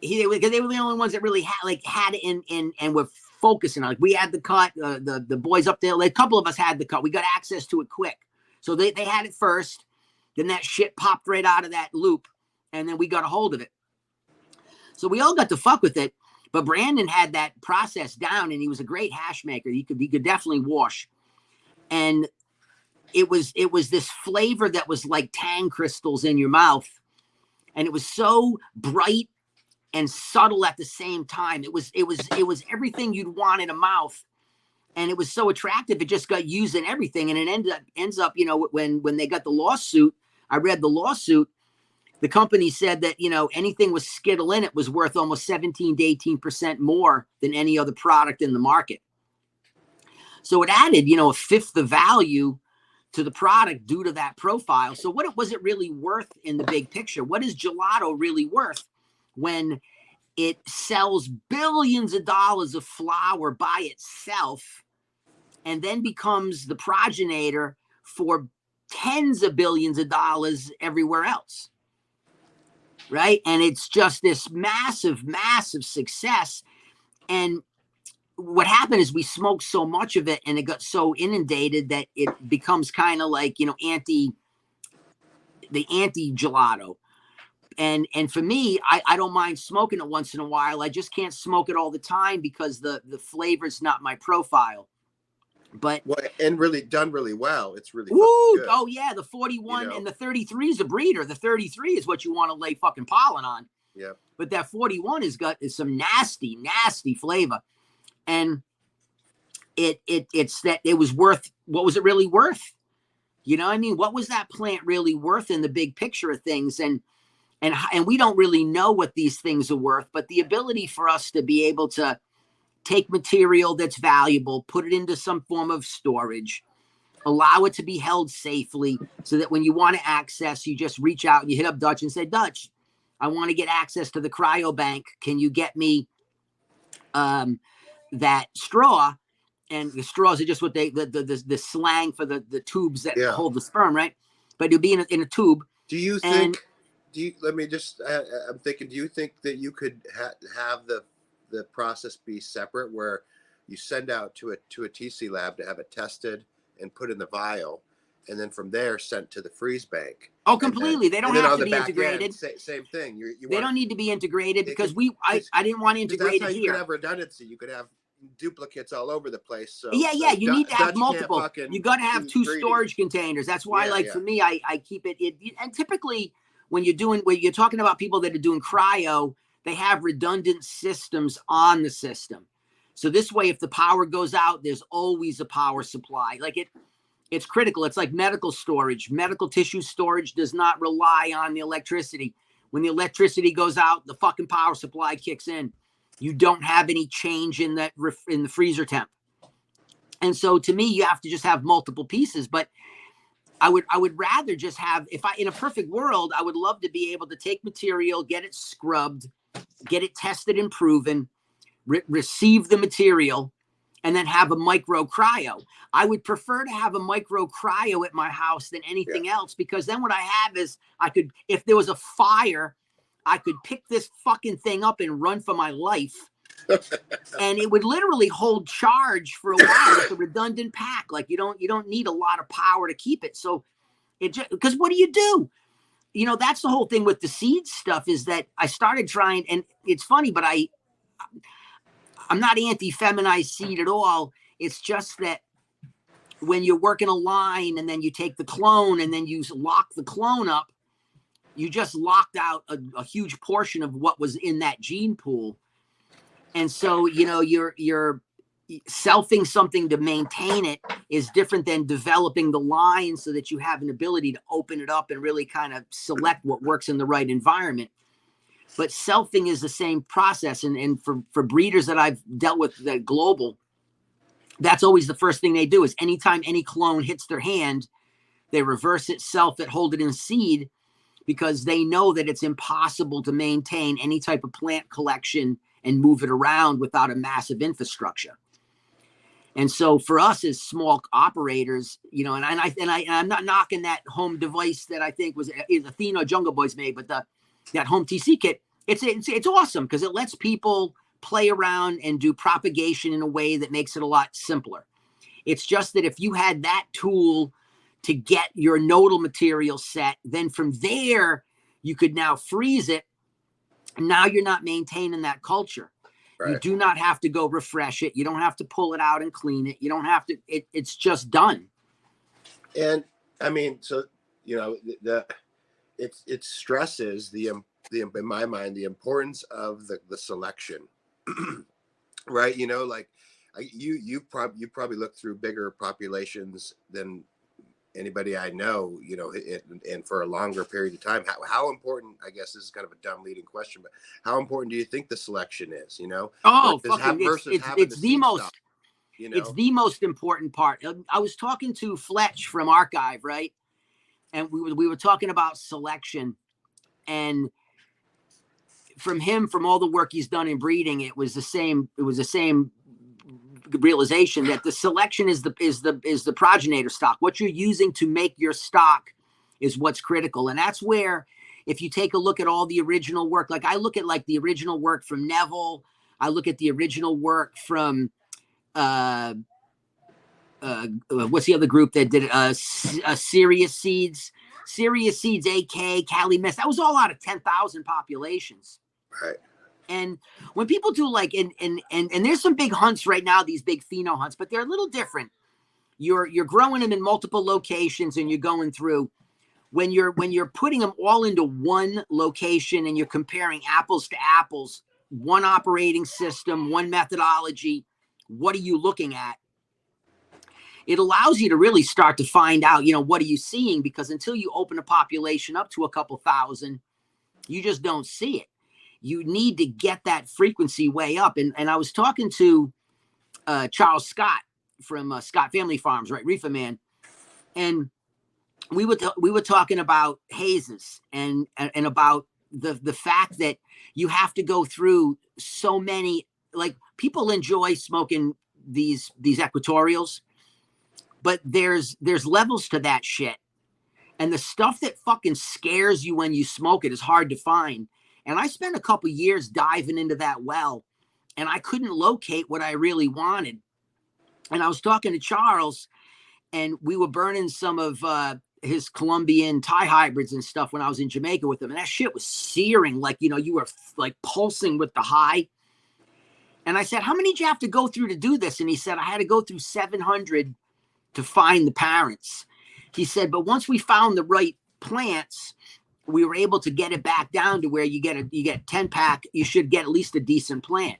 they were the only ones that really had it in and were focusing on it. We had the cut, the boys up there, a couple of us had the cut. We got access to it quick. So they had it first. Then that shit popped right out of that loop, and then we got a hold of it. So we all got to fuck with it. But Brandon had that process down, and he was a great hash maker. He could definitely wash. And it was this flavor that was like tang crystals in your mouth. And it was so bright and subtle at the same time. It was everything you'd want in a mouth, and it was so attractive. It just got used in everything, and it ends up, you know, when they got the lawsuit. I read the lawsuit. The company said that, you know, anything with Skittle in it was worth almost 17 to 18% more than any other product in the market. So it added, you know, a fifth the value to the product due to that profile. So what was it really worth in the big picture? What is gelato really worth when it sells billions of dollars of flower by itself and then becomes the progenitor for tens of billions of dollars everywhere else? Right? And it's just this massive, massive success. And what happened is we smoked so much of it and it got so inundated that it becomes kind of like, you know, anti gelato. And for me, I don't mind smoking it once in a while. I just can't smoke it all the time because the flavor's not my profile. But and really done really well. It's really good. Oh yeah, the 41, you know, and the 33 is a breeder. The 33 is what you want to lay fucking pollen on. Yeah. But that 41 is some nasty, nasty flavor. And it's that it was worth, what was it really worth? You know what I mean? What was that plant really worth in the big picture of things? And we don't really know what these things are worth, but the ability for us to be able to take material that's valuable, put it into some form of storage, allow it to be held safely so that when you want to access, you just reach out and you hit up Dutch and say, Dutch, I want to get access to the cryo bank. Can you get me that straw? And the straws are just what the slang for the tubes that hold the sperm, right? But it'll be in a tube. Do you think, let me just, I'm thinking, do you think that you could have the process be separate where you send out to a TC lab to have it tested and put in the vial, and then from there sent to the freeze bank? Oh, completely. They don't have to be integrated. Same thing. They don't need to be integrated because I didn't want to integrate it here. You could have redundancy. You could have duplicates all over the place. So yeah, you need to have multiple. You got to have two storage containers. That's why, for me, I keep it. And typically, when you're talking about people that are doing cryo, they have redundant systems on the system. So this way, if the power goes out, there's always a power supply. Like it's critical. It's like medical storage. Medical tissue storage does not rely on the electricity. When the electricity goes out, the fucking power supply kicks in. You don't have any change in the freezer temp. And so to me, you have to just have multiple pieces. But I would rather just have, in a perfect world, I would love to be able to take material, get it scrubbed, get it tested and proven, receive the material, and then have a micro cryo. I would prefer to have a micro cryo at my house than anything else, because then what I have is I could, if there was a fire, I could pick this fucking thing up and run for my life. And it would literally hold charge for a while. It's a redundant pack. Like you don't need a lot of power to keep it. So it just, because what do? You know, that's the whole thing with the seed stuff, is that I started trying, and it's funny, but I'm not anti-feminized seed at all. It's just that when you're working a line and then you take the clone and then you lock the clone up, you just locked out a huge portion of what was in that gene pool. And so, you know, you're selfing something to maintain it is different than developing the line so that you have an ability to open it up and really kind of select what works in the right environment. But selfing is the same process. And for breeders that I've dealt with that global, that's always the first thing they do is anytime any clone hits their hand, they reverse it, self it, hold it in seed, because they know that it's impossible to maintain any type of plant collection and move it around without a massive infrastructure. And so for us as small operators, you know, and I'm not knocking that home device that I think was Athena Jungle Boys made, but that home TC kit, it's awesome because it lets people play around and do propagation in a way that makes it a lot simpler. It's just that if you had that tool to get your nodal material set, then from there you could now freeze it. Now you're not maintaining that culture. Right. You do not have to go refresh it. You don't have to pull it out and clean it. You don't have to, it's just done. And I mean, so, you know, it stresses the in my mind, the importance of the selection, right? You know, like you probably looked through bigger populations than anybody I know, you know, and for a longer period of time. How important, I guess this is kind of a dumb leading question, but how important do you think the selection is, you know, Oh, versus fucking, versus having the seed stock, you it's know? the most important part. I was talking to Fletch from Archive, right? And we were talking about selection, and from him, from all the work he's done in breeding, it was the same realization that the selection is the progenitor stock. What you're using to make your stock is what's critical. And that's where, if you take a look at all the original work, like I look at like the original work from Neville, I look at the original work from what's the other group that did it? Serious Seeds, AK, Cali Mess. That was all out of 10,000 populations. Right. And when people do like, and there's some big hunts right now, these big pheno hunts, but they're a little different. You're growing them in multiple locations, and you're going through. When you're putting them all into one location and you're comparing apples to apples, one operating system, one methodology, what are you looking at? It allows you to really start to find out, you know, what are you seeing? Because until you open a population up to a couple thousand, you just don't see it. You need to get that frequency way up. And I was talking to Charles Scott from Scott Family Farms, right? Reefer Man. And we were talking about hazes and about the fact that you have to go through so many, like people enjoy smoking these equatorials, but there's levels to that shit. And the stuff that fucking scares you when you smoke it is hard to find. And I spent a couple years diving into that well, and I couldn't locate what I really wanted. And I was talking to Charles, and we were burning some of his Colombian Thai hybrids and stuff when I was in Jamaica with him. And that shit was searing, like, you know, you were like pulsing with the high. And I said, how many did you have to go through to do this? And he said, I had to go through 700 to find the parents. He said, but once we found the right plants, we were able to get it back down to where you get 10 pack, you should get at least a decent plant.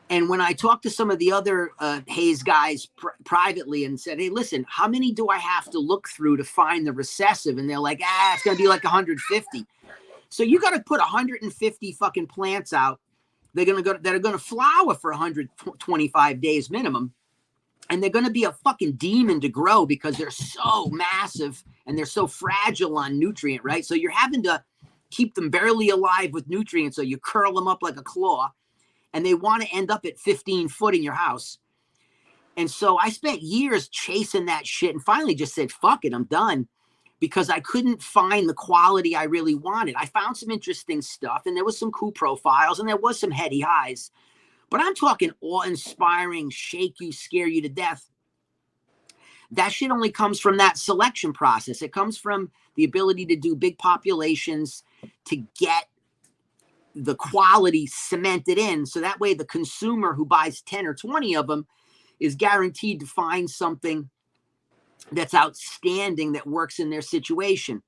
And when I talked to some of the other haze guys privately and said, hey, listen, how many do I have to look through to find the recessive? And they're like, it's going to be like 150. So you got to put 150 fucking plants out. That are going to flower for 125 days minimum. And they're going to be a fucking demon to grow because they're so massive and they're so fragile on nutrient, right? So you're having to keep them barely alive with nutrients. So you curl them up like a claw, and they want to end up at 15 foot in your house. And so I spent years chasing that shit and finally just said, fuck it, I'm done, because I couldn't find the quality I really wanted. I found some interesting stuff, and there was some cool profiles, and there was some heady highs. But I'm talking awe-inspiring, shake you, scare you to death. That shit only comes from that selection process. It comes from the ability to do big populations to get the quality cemented in. So that way the consumer who buys 10 or 20 of them is guaranteed to find something that's outstanding that works in their situation.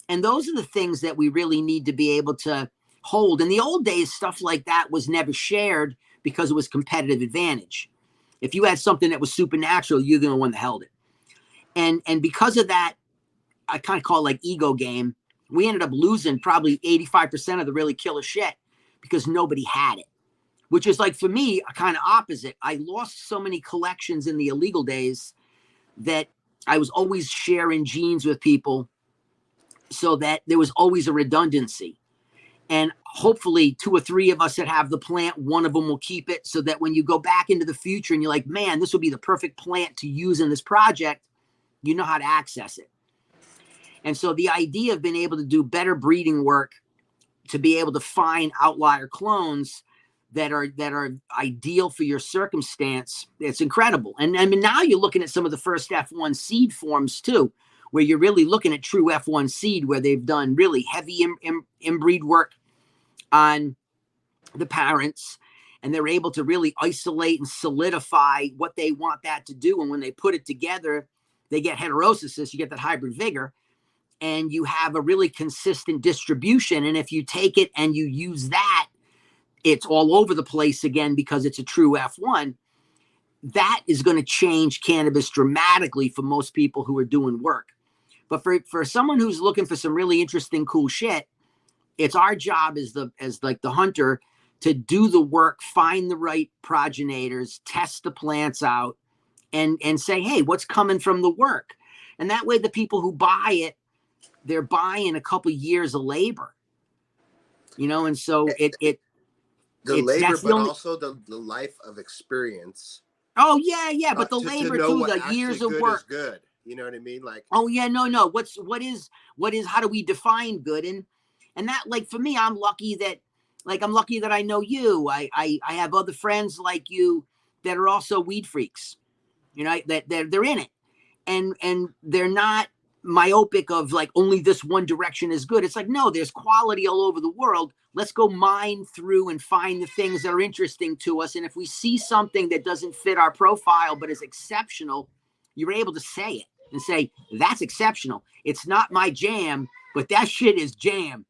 And those are the things that we really need to be able to hold. In the old days, stuff like that was never shared because it was competitive advantage. If you had something that was supernatural, you're the only one that held it. And because of that, I kind of call it like ego game. We ended up losing probably 85% of the really killer shit because nobody had it, which is like, for me, a kind of opposite. I lost so many collections in the illegal days that I was always sharing genes with people so that there was always a redundancy. And hopefully 2 or 3 of us that have the plant, one of them will keep it, so that when you go back into the future and you're like, man, this would be the perfect plant to use in this project, you know how to access it. And so the idea of being able to do better breeding work, to be able to find outlier clones that are ideal for your circumstance, it's incredible. And I mean, now you're looking at some of the first F1 seed forms too, where you're really looking at true F1 seed, where they've done really heavy inbreed work on the parents, and they're able to really isolate and solidify what they want that to do. And when they put it together, they get heterosis, you get that hybrid vigor. and you have a really consistent distribution. And if you take it and you use that, it's all over the place again because it's a true F1. That is going to change cannabis dramatically for most people who are doing work. But for someone who's looking for some really interesting, cool shit, it's our job as like the hunter to do the work, find the right progenitors, test the plants out, and say, hey, what's coming from the work? And that way the people who buy it, they're buying a couple years of labor, you know. And so the labor, but also the life of experience. Oh yeah, but the labor too, the years of work. Is good. You know what I mean? Like, oh yeah, no. What is how do we define good? And that, like, for me, I'm lucky that I know you. I have other friends like you that are also weed freaks. You know, that they're in it, and they're not myopic of like only this one direction is good. It's like, no, there's quality all over the world. Let's go mine through and find the things that are interesting to us. And if we see something that doesn't fit our profile but is exceptional, you're able to say it and say, that's exceptional. It's not my jam, but that shit is jam.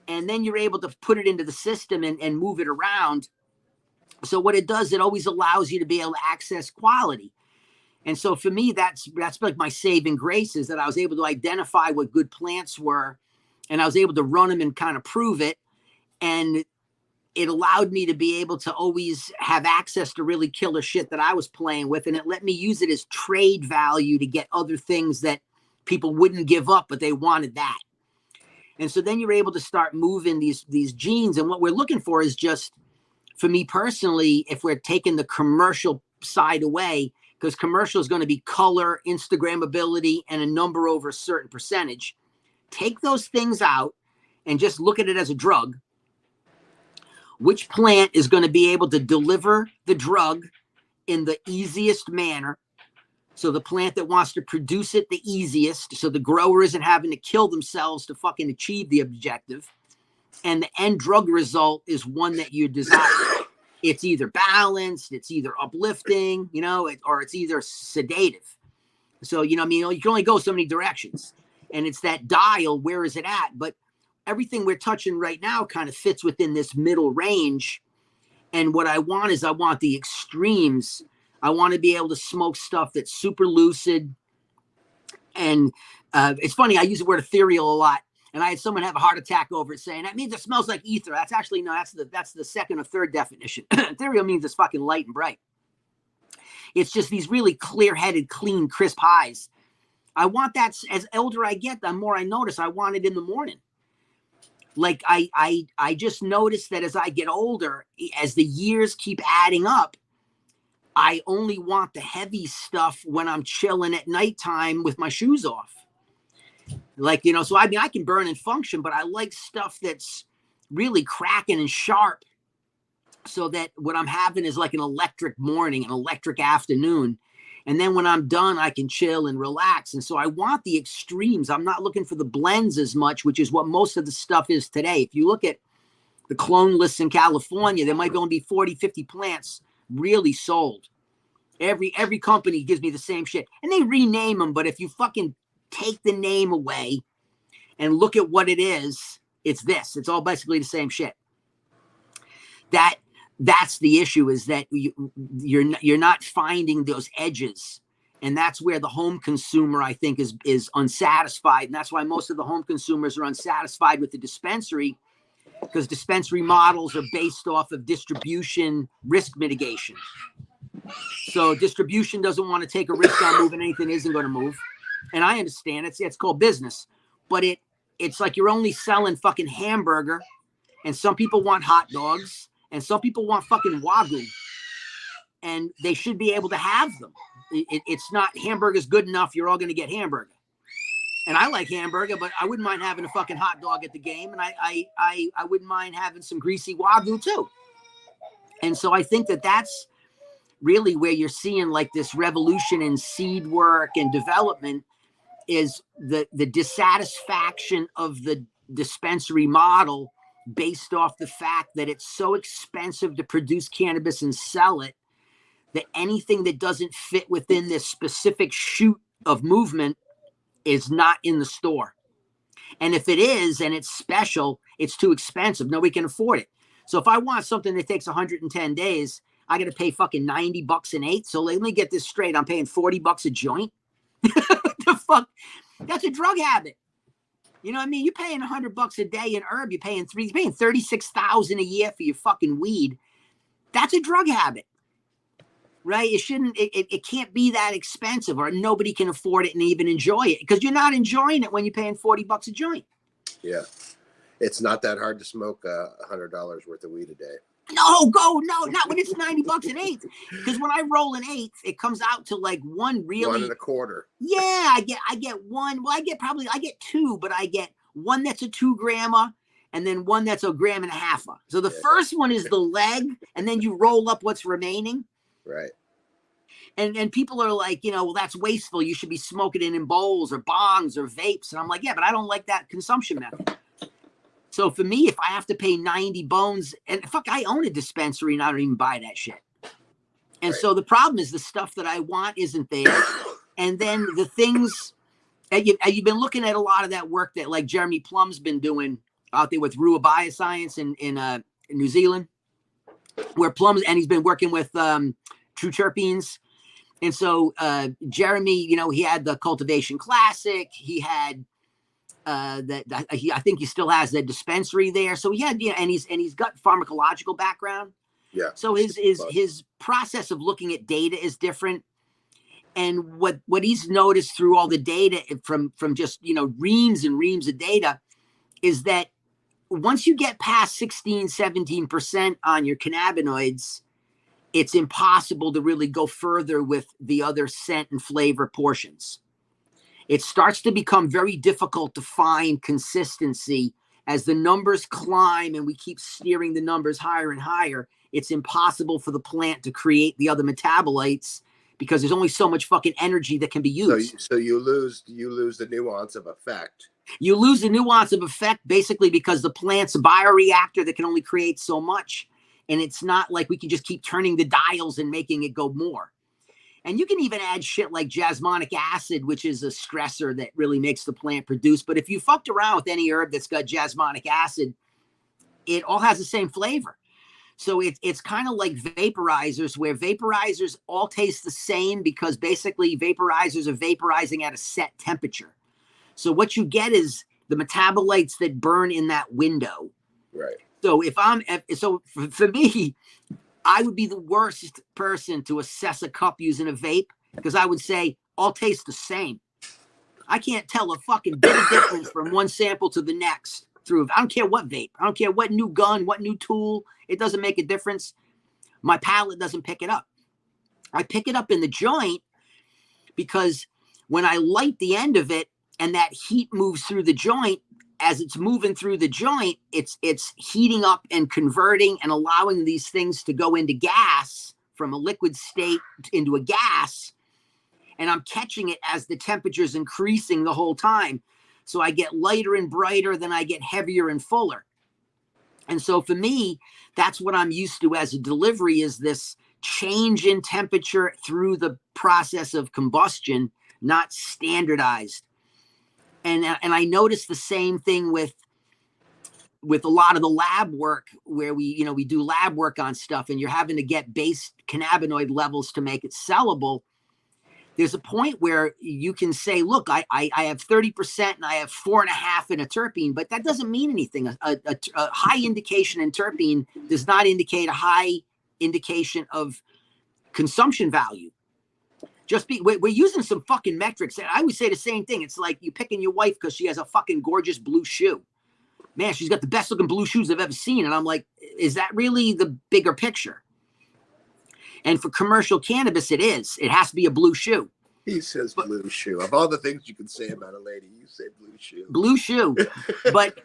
And then you're able to put it into the system and move it around. So what it does, it always allows you to be able to access quality. And so for me, that's like my saving grace, is that I was able to identify what good plants were, and I was able to run them and kind of prove it. And it allowed me to be able to always have access to really killer shit that I was playing with. And it let me use it as trade value to get other things that people wouldn't give up, but they wanted that. And so then you're able to start moving these genes. And what we're looking for is just, for me personally, if we're taking the commercial side away, because commercial is going to be color, Instagrammability, and a number over a certain percentage. Take those things out and just look at it as a drug. Which plant is going to be able to deliver the drug in the easiest manner? So the plant that wants to produce it the easiest, so the grower isn't having to kill themselves to fucking achieve the objective. And the end drug result is one that you desire. It's either balanced, it's either uplifting, you know, or it's either sedative. So, you know, I mean, you can only go so many directions. And it's that dial, where is it at? But everything we're touching right now kind of fits within this middle range. And what I want is, I want the extremes. I want to be able to smoke stuff that's super lucid. And it's funny, I use the word ethereal a lot. And I had someone have a heart attack over it, saying that means it smells like ether. That's actually, no, that's the second or third definition. Ethereal means it's fucking light and bright. It's just these really clear-headed, clean, crisp highs. I want that. As older I get, the more I notice I want it in the morning. Like I just noticed that as I get older, as the years keep adding up, I only want the heavy stuff when I'm chilling at nighttime with my shoes off. Like, you know, so I mean, I can burn and function, but I like stuff that's really cracking and sharp, so that what I'm having is like an electric morning, an electric afternoon. And then when I'm done, I can chill and relax. And so I want the extremes. I'm not looking for the blends as much, which is what most of the stuff is today. If you look at the clone lists in California, there might only be 40, 50 plants really sold. Every company gives me the same shit. And they rename them, but if you fucking take the name away and look at what it is, it's this. It's all basically the same shit. That's the issue, is that you're not finding those edges. And that's where the home consumer, I think, is unsatisfied. And that's why most of the home consumers are unsatisfied with the dispensary, because dispensary models are based off of distribution risk mitigation. So distribution doesn't want to take a risk on moving anything that isn't going to move. And I understand it's called business, but it's like you're only selling fucking hamburger, and some people want hot dogs, and some people want fucking Wagyu, and they should be able to have them. It's not hamburger's good enough. You're all going to get hamburger. And I like hamburger, but I wouldn't mind having a fucking hot dog at the game. And I wouldn't mind having some greasy Wagyu too. And so I think that's really where you're seeing like this revolution in seed work and development, is the dissatisfaction of the dispensary model, based off the fact that it's so expensive to produce cannabis and sell it, that anything that doesn't fit within this specific shoot of movement is not in the store. And if it is, and it's special, it's too expensive. Nobody can afford it. So if I want something that takes 110 days, I got to pay fucking $90 an eighth. So let me get this straight. I'm paying $40 a joint. The fuck? That's a drug habit. You know what I mean? You're paying $100 a day in herb. You're paying 36,000 a year for your fucking weed. That's a drug habit, right? It shouldn't. It can't be that expensive, or nobody can afford it and even enjoy it, because you're not enjoying it when you're paying $40 a joint. Yeah, it's not that hard to smoke $100 worth of weed a day. No, not when it's $90 an eighth. Because when I roll an eighth, it comes out to like one really. 1 1/4. Yeah, I get one. Well, I get two, but I get one that's a 2 grammer, and then one that's a 1.5 grams. So the first one is the leg, and then you roll up what's remaining. Right. And people are like, well, that's wasteful. You should be smoking it in bowls or bongs or vapes. And I'm like, yeah, but I don't like that consumption method. So for me, if I have to pay 90 bones, and fuck, I own a dispensary and I don't even buy that shit. And so the problem is the stuff that I want isn't there. And then the things, and you've been looking at a lot of that work that like Jeremy Plum's been doing out there with Rua Bioscience in New Zealand, where Plum's, and he's been working with True Terpenes. And so Jeremy, he had the Cultivation Classic. He had I think he still has the dispensary there. So he had, and he's got pharmacological background. Yeah. So his process of looking at data is different. And what he's noticed through all the data from just, reams and reams of data is that once you get past 16-17% on your cannabinoids, it's impossible to really go further with the other scent and flavor portions. It starts to become very difficult to find consistency as the numbers climb and we keep steering the numbers higher and higher. It's impossible for the plant to create the other metabolites because there's only so much fucking energy that can be used. So you lose the nuance of effect. You lose the nuance of effect basically because the plant's a bioreactor that can only create so much. And it's not like we can just keep turning the dials and making it go more. And you can even add shit like jasmonic acid, which is a stressor that really makes the plant produce. But if you fucked around with any herb that's got jasmonic acid, it all has the same flavor. So it's kind of like vaporizers, where vaporizers all taste the same because basically vaporizers are vaporizing at a set temperature. So what you get is the metabolites that burn in that window. Right. So for me, I would be the worst person to assess a cup using a vape because I would say all taste the same. I can't tell a fucking bit of difference from one sample to the next through. I don't care what vape. I don't care what new gun, what new tool. It doesn't make a difference. My palate doesn't pick it up. I pick it up in the joint because when I light the end of it and that heat moves through the joint, as it's moving through the joint, it's heating up and converting and allowing these things to go into gas from a liquid state into a gas. And I'm catching it as the temperature's increasing the whole time. So I get lighter and brighter, then I get heavier and fuller. And so for me, that's what I'm used to as a delivery, is this change in temperature through the process of combustion, not standardized. And I noticed the same thing with a lot of the lab work where we do lab work on stuff and you're having to get base cannabinoid levels to make it sellable. There's a point where you can say, look, I have 30% and I have 4.5 in a terpene, but that doesn't mean anything. A high indication in terpene does not indicate a high indication of consumption value. We're using some fucking metrics. And I would say the same thing. It's like you picking your wife because she has a fucking gorgeous blue shoe. Man, she's got the best looking blue shoes I've ever seen. And I'm like, is that really the bigger picture? And for commercial cannabis, it is. It has to be a blue shoe. He says blue shoe. Of all the things you can say about a lady, you say blue shoe. Blue shoe. But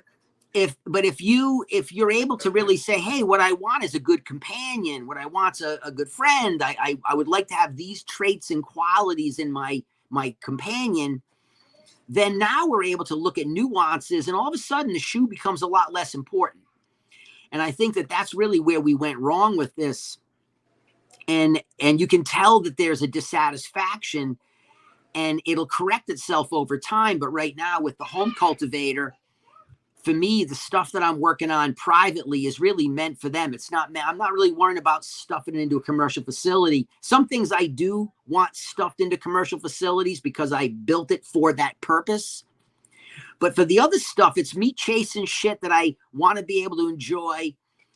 if you're able to really say, hey, what I want is a good companion, what I want's a good friend, I would like to have these traits and qualities in my companion, then now we're able to look at nuances, and all of a sudden the shoe becomes a lot less important. And I think that that's really where we went wrong with this. And you can tell that there's a dissatisfaction, and it'll correct itself over time. But right now with the home cultivator, for me, the stuff that I'm working on privately is really meant for them. It's not, I'm not really worrying about stuffing it into a commercial facility. Some things I do want stuffed into commercial facilities because I built it for that purpose. But for the other stuff, it's me chasing shit that I want to be able to enjoy.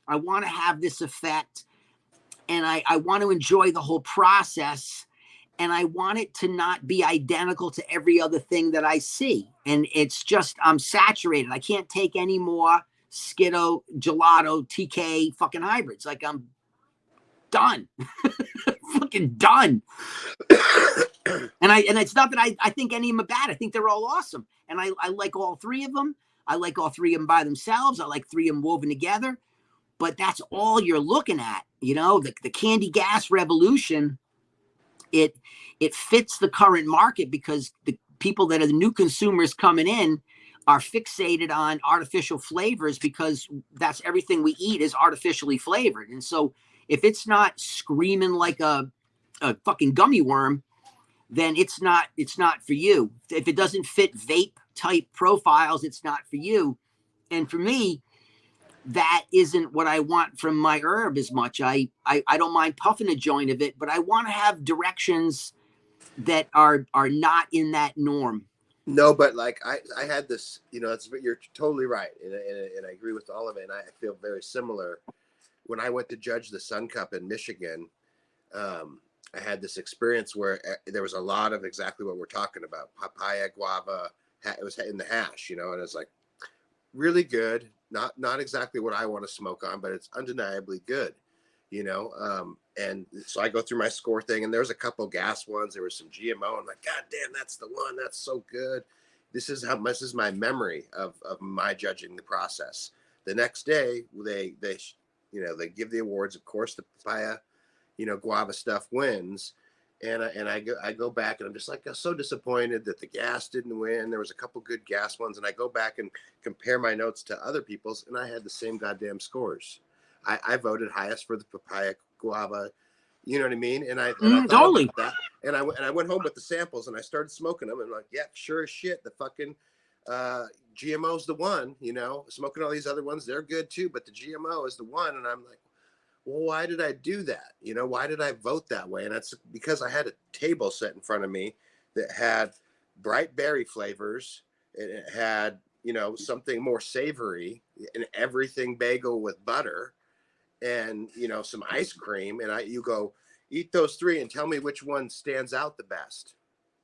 I want to have this effect, and I want to enjoy the whole process. And I want it to not be identical to every other thing that I see. And it's just, I'm saturated. I can't take any more Skiddo, Gelato, TK fucking hybrids. Like, I'm done. Fucking done. And it's not that I think any of them are bad. I think they're all awesome. And I like all three of them. I like all three of them by themselves. I like three of them woven together. But that's all you're looking at. You know, the candy gas revolution, it fits the current market because the people that are the new consumers coming in are fixated on artificial flavors because that's everything we eat is artificially flavored. And so if it's not screaming like a fucking gummy worm, then it's not for you. If it doesn't fit vape type profiles, it's not for you. And for me, that isn't what I want from my herb as much. I don't mind puffing a joint of it, but I want to have directions that are not in that norm. No, but like I had this, you know, you're totally right. And I agree with all of it. And I feel very similar. When I went to judge the Sun Cup in Michigan, I had this experience where there was a lot of exactly what we're talking about. Papaya, guava, it was in the hash, you know, and it's like really good. Not exactly what I want to smoke on, but it's undeniably good, you know. And so I go through my score thing, and there's a couple gas ones. There was some GMO. I'm like, God damn, that's the one. That's so good. This is my memory of my judging the process. The next day, they give the awards. Of course, the papaya, you know, guava stuff wins. And I go back and I'm just like, I'm so disappointed that the gas didn't win. There was a couple good gas ones, and I go back and compare my notes to other people's, and I had the same goddamn scores. I voted highest for the papaya guava, you know what I mean? And I thought totally about that, and I went home with the samples and I started smoking them, and I'm like, yeah, sure as shit, the fucking GMO's the one. You know, smoking all these other ones, they're good too, but the GMO is the one. And I'm like, well, why did I do that? You know, why did I vote that way? And that's because I had a table set in front of me that had bright berry flavors. And it had, you know, something more savory, and everything bagel with butter, and, you know, some ice cream. And you go eat those three and tell me which one stands out the best.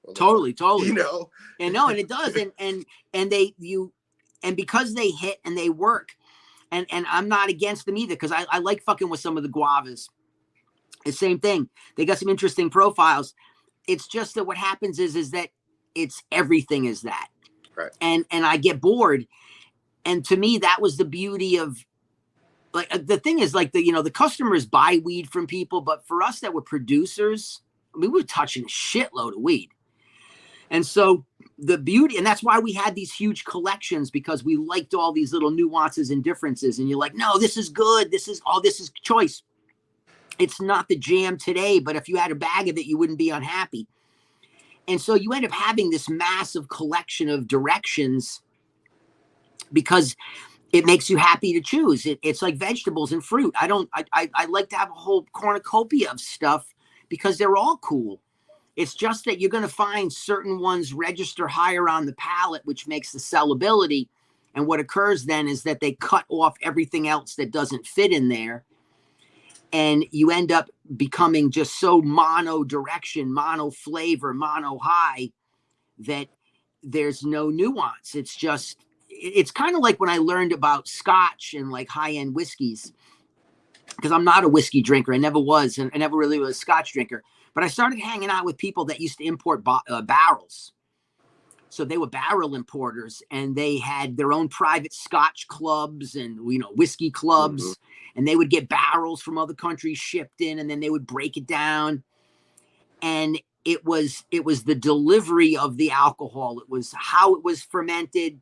Well, totally, you know, and it does. And because they hit and they work. And I'm not against them either, because I like fucking with some of the guavas. The same thing. They got some interesting profiles. It's just that what happens is that it's everything is that. Right. And I get bored. And to me, that was the beauty of, like, the thing is, like, the customers buy weed from people, but for us that were producers, I mean, we were touching a shitload of weed. And so the beauty, and that's why we had these huge collections, because we liked all these little nuances and differences. And you're like, no, this is good. This is choice. It's not the jam today, but if you had a bag of it, you wouldn't be unhappy. And so you end up having this massive collection of directions because it makes you happy to choose. It's like vegetables and fruit. I like to have a whole cornucopia of stuff because they're all cool. It's just that you're going to find certain ones register higher on the palate, which makes the sellability. And what occurs then is that they cut off everything else that doesn't fit in there. And you end up becoming just so mono direction, mono flavor, mono high that there's no nuance. It's kind of like when I learned about Scotch and like high-end whiskeys, because I'm not a whiskey drinker. I never was, and I never really was a Scotch drinker. But I started hanging out with people that used to import barrels. So they were barrel importers, and they had their own private Scotch clubs and, you know, whiskey clubs. Mm-hmm. And they would get barrels from other countries shipped in, and then they would break it down. And it was the delivery of the alcohol. It was how it was fermented.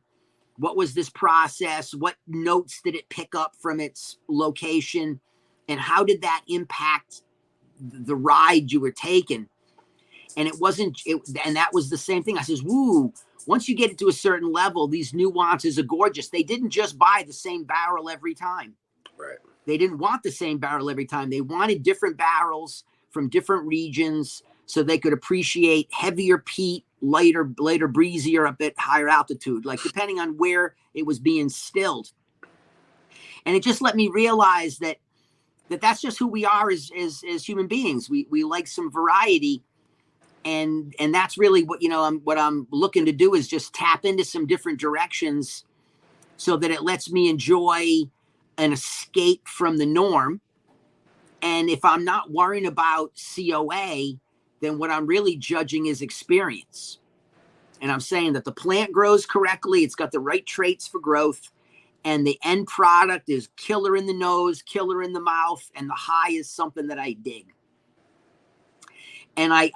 What was this process? What notes did it pick up from its location? And how did that impact the ride you were taking? And and that was the same thing. I says, woo, Once you get it to a certain level, these nuances are gorgeous. They didn't just buy the same barrel every time. Right. They didn't want the same barrel every time. They wanted different barrels from different regions so they could appreciate heavier peat, lighter, breezier, a bit higher altitude, like depending on where it was being stilled. And it just let me realize that's just who we are as human beings. We like some variety. And that's really what, what I'm looking to do is just tap into some different directions so that it lets me enjoy an escape from the norm. And if I'm not worrying about COA, then what I'm really judging is experience. And I'm saying that the plant grows correctly. It's got the right traits for growth. And the end product is killer in the nose, killer in the mouth. And the high is something that I dig. And I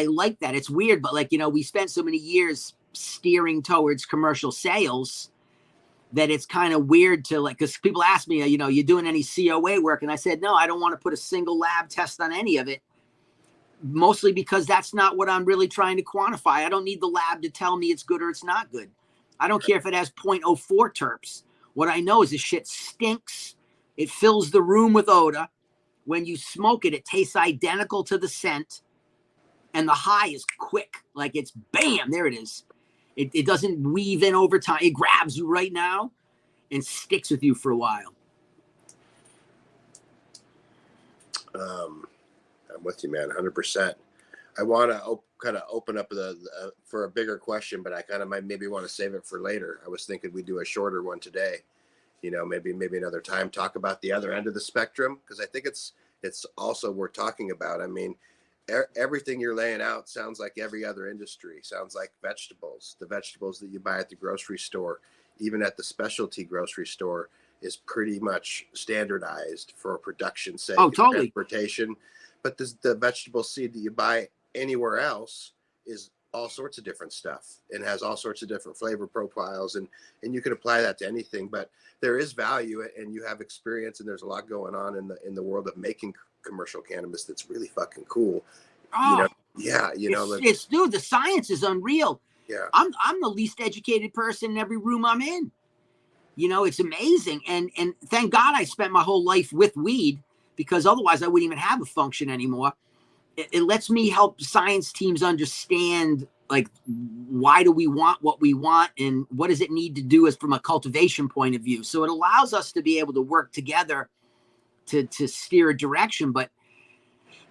like that. It's weird, but we spent so many years steering towards commercial sales that it's kind of weird to because people ask me, you doing any COA work? And I said, no, I don't want to put a single lab test on any of it. Mostly because that's not what I'm really trying to quantify. I don't need the lab to tell me it's good or it's not good. I don't care if it has 0.04 terps. What I know is this shit stinks. It fills the room with odor. When you smoke it, it tastes identical to the scent. And the high is quick. Like it's bam, there it is. It doesn't weave in over time. It grabs you right now and sticks with you for a while. I'm with you, man, 100%. I want to kind of open up for a bigger question, but I kind of might maybe want to save it for later. I was thinking we'd do a shorter one today. Maybe another time, talk about the other end of the spectrum, because I think it's also worth talking about. I mean, everything you're laying out sounds like every other industry. Sounds like vegetables. The vegetables that you buy at the grocery store, even at the specialty grocery store, is pretty much standardized for production sake, totally. transportation. But the vegetable seed that you buy anywhere else is all sorts of different stuff and has all sorts of different flavor profiles, and you can apply that to anything. But there is value, and you have experience, and there's a lot going on in the world of making commercial cannabis that's really fucking cool. It's dude, the science is unreal. Yeah, I'm the least educated person in every room I'm in. It's amazing, and thank God I spent my whole life with weed, because otherwise I wouldn't even have a function anymore. It lets me help science teams understand, like, why do we want what we want, and what does it need to do as from a cultivation point of view. So it allows us to be able to work together to steer a direction, but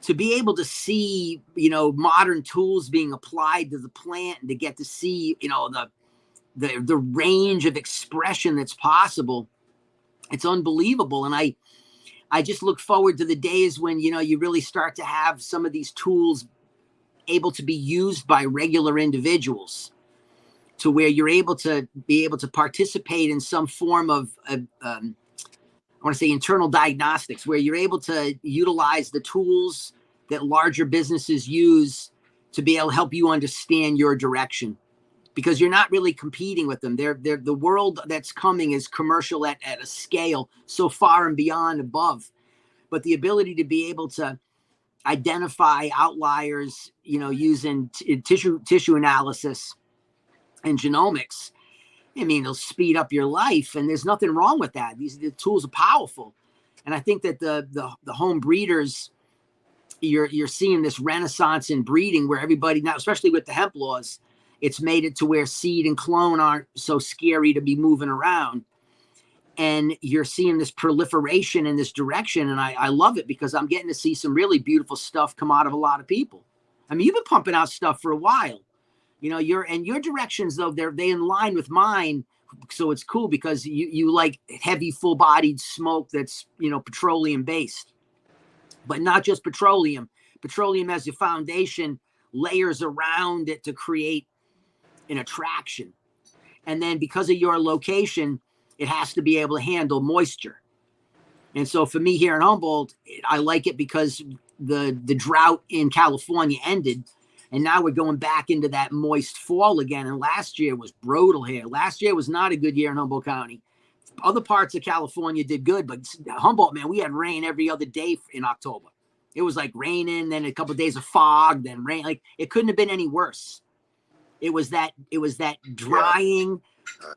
to be able to see, modern tools being applied to the plant, and to get to see, the range of expression that's possible, it's unbelievable. And I just look forward to the days when, you really start to have some of these tools able to be used by regular individuals, to where you're able to participate in some form of, I want to say, internal diagnostics, where you're able to utilize the tools that larger businesses use to be able to help you understand your direction, because you're not really competing with them. They're the world that's coming is commercial at a scale so far and beyond above. But the ability to be able to identify outliers, using tissue analysis and genomics, I mean, it'll speed up your life, and there's nothing wrong with that. The tools are powerful. And I think that the home breeders, you're seeing this renaissance in breeding, where everybody now, especially with the hemp laws, it's made it to where seed and clone aren't so scary to be moving around. And you're seeing this proliferation in this direction. And I love it, because I'm getting to see some really beautiful stuff come out of a lot of people. I mean, you've been pumping out stuff for a while. Your directions, though, they in line with mine. So it's cool, because you like heavy, full-bodied smoke that's, petroleum based, but not just petroleum. Petroleum as your foundation, layers around it to create an attraction. And then because of your location, it has to be able to handle moisture. And so for me here in Humboldt, I like it because the drought in California ended, and now we're going back into that moist fall again. And last year was brutal here. Last year was not a good year in Humboldt County. Other parts of California did good, but Humboldt, man, we had rain every other day in October. It was like raining, then a couple of days of fog, then rain. Like, it couldn't have been any worse. that drying,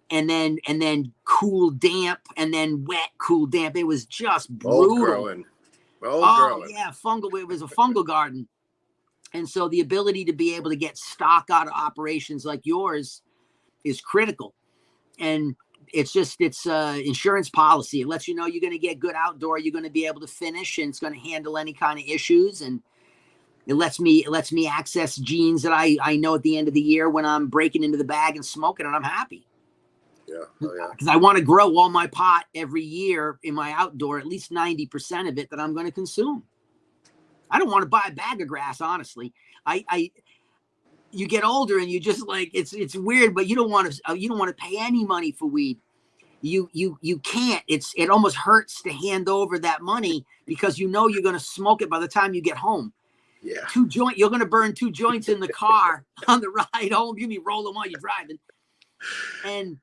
and then cool damp, and then wet cool damp. It was just brutal. Old growing. Yeah, fungal. It was a fungal garden. And so the ability to be able to get stock out of operations like yours is critical. And it's insurance policy. It lets you know you're going to get good outdoor, you're going to be able to finish, and it's going to handle any kind of issues. And it lets me access genes that I know at the end of the year when I'm breaking into the bag and smoking, and I'm happy. Yeah. Oh, yeah. Because I want to grow all my pot every year in my outdoor, at least 90% of it that I'm going to consume. I don't want to buy a bag of grass, honestly. You get older and you just like, it's weird, but you don't want to pay any money for weed. You can't. It almost hurts to hand over that money because you know you're going to smoke it by the time you get home. Yeah. You're going to burn 2 joints in the car on the ride home. You'll be rolling while you're driving. And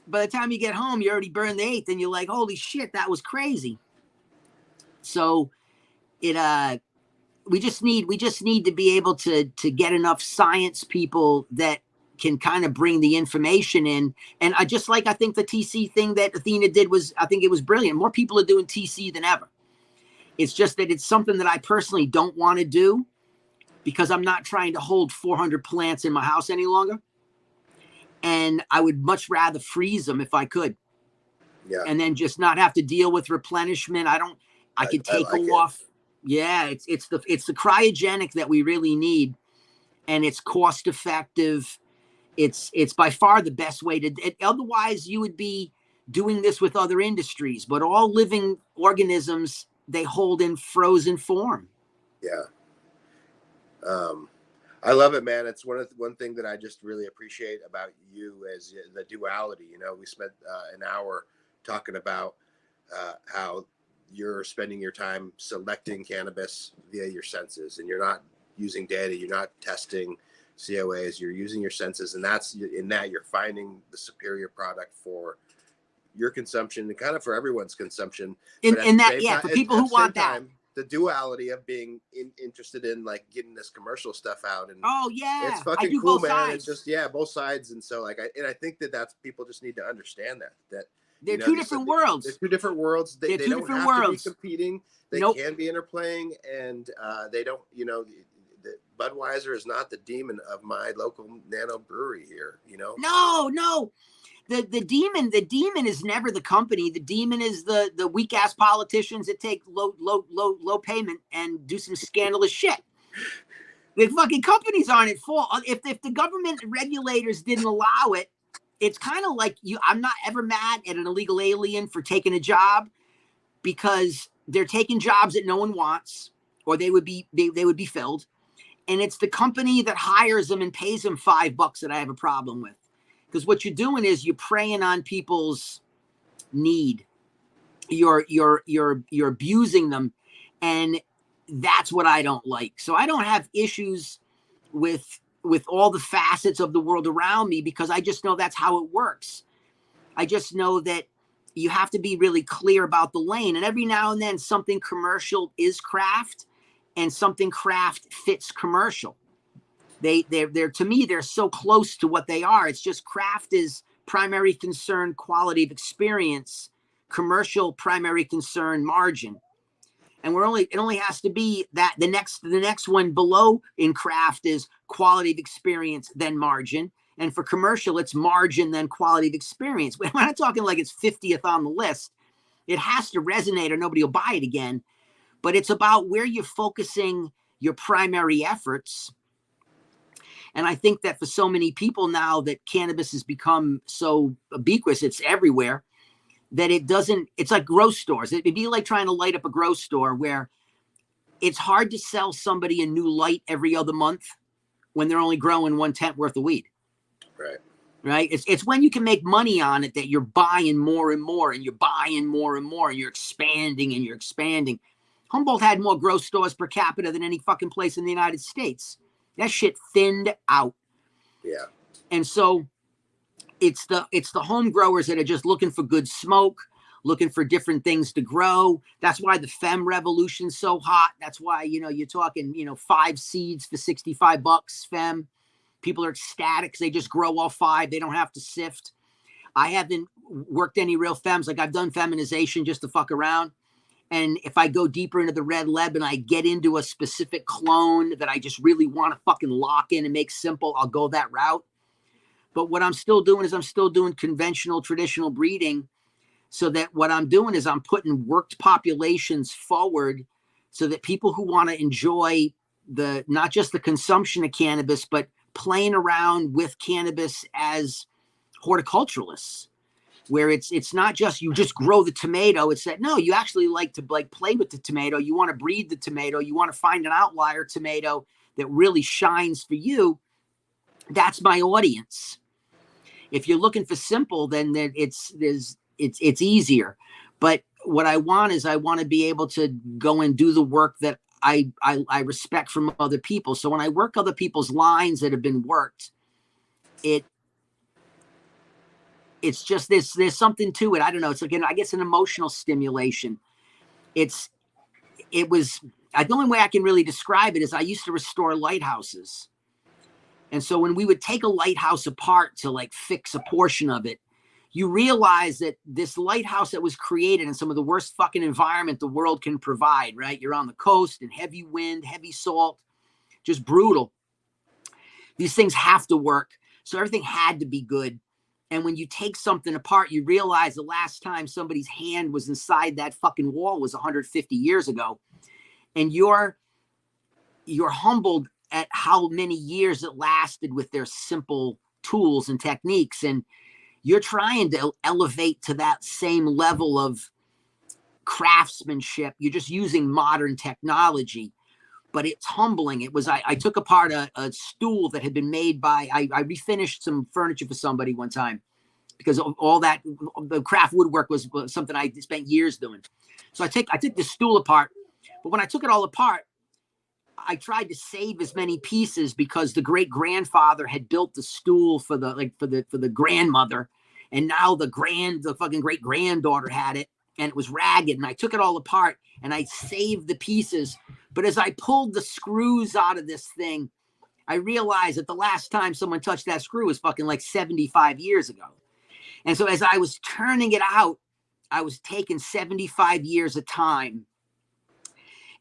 by the time you get home, you already burned the 8th, and you're like, holy shit, that was crazy. So we just need to be able to get enough science people that can kind of bring the information in. And I think the TC thing that Athena did I think it was brilliant. More people are doing TC than ever. It's just that it's something that I personally don't want to do because I'm not trying to hold 400 plants in my house any longer. And I would much rather freeze them if I could. Yeah. And then just not have to deal with replenishment. I could take off. Yeah, it's the cryogenic that we really need, and it's cost effective. It's by far the best way to. Otherwise, you would be doing this with other industries, but all living organisms, they hold in frozen form. Yeah. I love it, man. It's one thing that I just really appreciate about you is the duality. You know, we spent an hour talking about how you're spending your time selecting cannabis via your senses, and you're not using data, you're not testing COAs, you're using your senses, and that's in that you're finding the superior product for your consumption and kind of for everyone's consumption. For people who want that. The duality of being interested in like getting this commercial stuff out, and it's fucking cool, man. Sides. It's just both sides, and so like I think that's people just need to understand that they're two different worlds. They're two different worlds. They don't have to be competing. They can be interplaying, and they don't. You know, the Budweiser is not the demon of my local nano brewery here. You know, no. The demon is never the company. The demon is the weak ass politicians that take low payment and do some scandalous shit. The fucking companies aren't at fault. If the government regulators didn't allow it, it's kind of like I'm not ever mad at an illegal alien for taking a job because they're taking jobs that no one wants, or they would be filled. And it's the company that hires them and pays them $5 that I have a problem with. Because what you're doing is you're preying on people's need. You're abusing them, and that's what I don't like. So I don't have issues with all the facets of the world around me because I just know that's how it works. I just know that you have to be really clear about the lane, and every now and then something commercial is craft, and something craft fits commercial. They're to me, they're so close to what they are. It's just craft is primary concern, quality of experience, commercial primary concern, margin. And it only has to be that the next one below in craft is quality of experience, then margin. And for commercial, it's margin, then quality of experience. We're not talking like it's 50th on the list. It has to resonate or nobody will buy it again. But it's about where you're focusing your primary efforts. And I think that for so many people now that cannabis has become so ubiquitous, it's everywhere, that it's like grocery stores. It'd be like trying to light up a grocery store where it's hard to sell somebody a new light every other month when they're only growing 1/10 worth of weed. Right. It's when you can make money on it that you're buying more and more, and you're buying more and more, and you're expanding and you're expanding. Humboldt had more grocery stores per capita than any fucking place in the United States. That shit thinned out. Yeah. And so it's the home growers that are just looking for good smoke, looking for different things to grow. That's why the fem revolution's so hot. That's why, you're talking, 5 seeds for $65 fem. People are ecstatic because they just grow all 5. They don't have to sift. I haven't worked any real fems. Like I've done feminization just to fuck around. And if I go deeper into the red leb and I get into a specific clone that I just really want to fucking lock in and make simple, I'll go that route. But what I'm still doing is I'm still doing conventional, traditional breeding, so that what I'm doing is I'm putting worked populations forward so that people who want to enjoy the, not just the consumption of cannabis, but playing around with cannabis as horticulturalists, where it's not just you just grow the tomato. It's that, no, you actually like to like play with the tomato. You want to breed the tomato. You want to find an outlier tomato that really shines for you. That's my audience. If you're looking for simple, then it's easier. But what I want is I want to be able to go and do the work that I respect from other people. So when I work other people's lines that have been worked, it's just there's something to it. I don't know. It's like I guess an emotional stimulation. The only way I can really describe it is I used to restore lighthouses. And so when we would take a lighthouse apart to like fix a portion of it, you realize that this lighthouse that was created in some of the worst fucking environment the world can provide, right? You're on the coast and heavy wind, heavy salt, just brutal. These things have to work. So everything had to be good. And when you take something apart, you realize the last time somebody's hand was inside that fucking wall was 150 years ago. And you're humbled at how many years it lasted with their simple tools and techniques. And you're trying to elevate to that same level of craftsmanship. You're just using modern technology, but it's humbling. It was, I took apart a stool that had been made by, I refinished some furniture for somebody one time because all that, the craft woodwork was something I spent years doing. So I took the stool apart, but when I took it all apart, I tried to save as many pieces because the great grandfather had built the stool for the grandmother, and now the fucking great granddaughter had it, and it was ragged. And I took it all apart and I saved the pieces. But as I pulled the screws out of this thing, I realized that the last time someone touched that screw was fucking like 75 years ago. And so as I was turning it out, I was taking 75 years of time,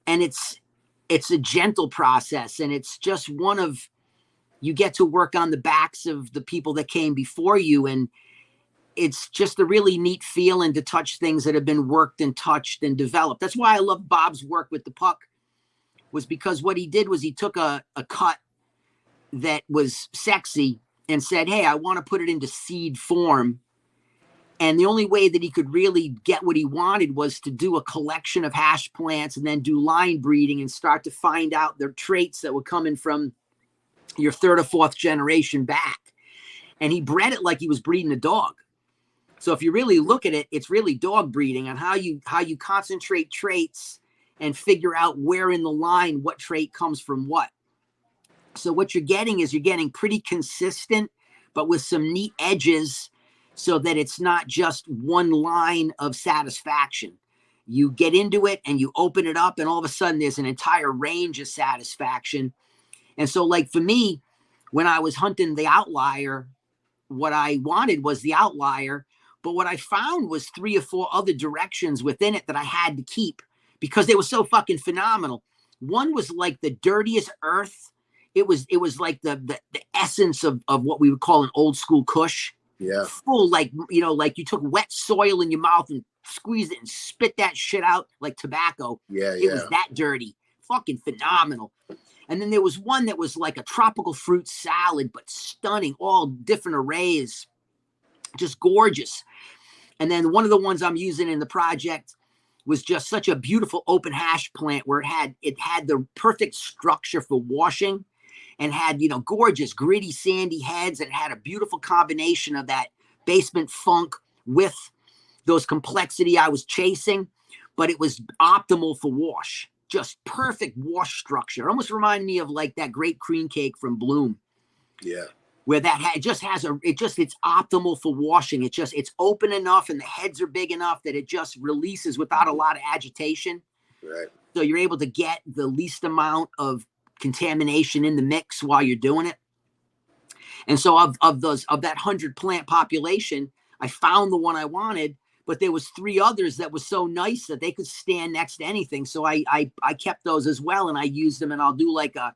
and it's a gentle process, and it's just one of, you get to work on the backs of the people that came before you, and it's just a really neat feeling to touch things that have been worked and touched and developed. That's why I love Bob's work with the puck, was because what he did was he took a cut that was sexy and said, hey, I want to put it into seed form. And the only way that he could really get what he wanted was to do a collection of hash plants and then do line breeding and start to find out the traits that were coming from your 3rd or 4th generation back. And he bred it like he was breeding a dog. So if you really look at it, it's really dog breeding on how you concentrate traits and figure out where in the line what trait comes from what. So what you're getting pretty consistent, but with some neat edges, so that it's not just one line of satisfaction. You get into it and you open it up, and all of a sudden there's an entire range of satisfaction. And so like for me, when I was hunting the outlier, what I wanted was the outlier, but what I found was 3 or 4 other directions within it that I had to keep because they were so fucking phenomenal. One was like the dirtiest earth. It was like the essence of what we would call an old school Kush. Yeah. Full, like, like you took wet soil in your mouth and squeezed it and spit that shit out like tobacco. Yeah. It was that dirty. Fucking phenomenal. And then there was one that was like a tropical fruit salad, but stunning, all different arrays, just gorgeous. And then one of the ones I'm using in the project was just such a beautiful open hash plant where it had the perfect structure for washing, and had, gorgeous, gritty, sandy heads, and had a beautiful combination of that basement funk with those complexity I was chasing, but it was optimal for wash. Just perfect wash structure. It almost reminded me of like that great cream cake from Bloom. Yeah. Where it's optimal for washing. It's open enough and the heads are big enough that it just releases without a lot of agitation. Right. So you're able to get the least amount of contamination in the mix while you're doing it. And so of that 100 plant population, I found the one I wanted, but there was 3 others that was so nice that they could stand next to anything. So I kept those as well, and I used them, and I'll do like a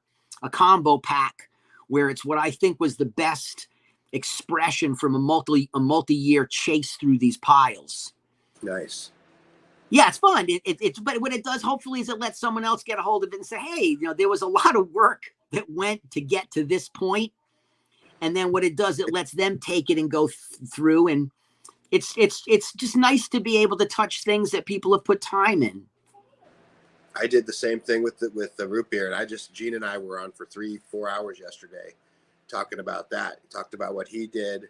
combo pack where it's what I think was the best expression from a multi-year chase through these piles. Nice. Yeah, it's fun. But what it does, hopefully, is it lets someone else get a hold of it and say, hey, there was a lot of work that went to get to this point. And then what it does, it lets them take it and go through. And it's just nice to be able to touch things that people have put time in. I did the same thing with the root beer, and Gene and I were on for 3-4 hours yesterday talking about that. He talked about what he did,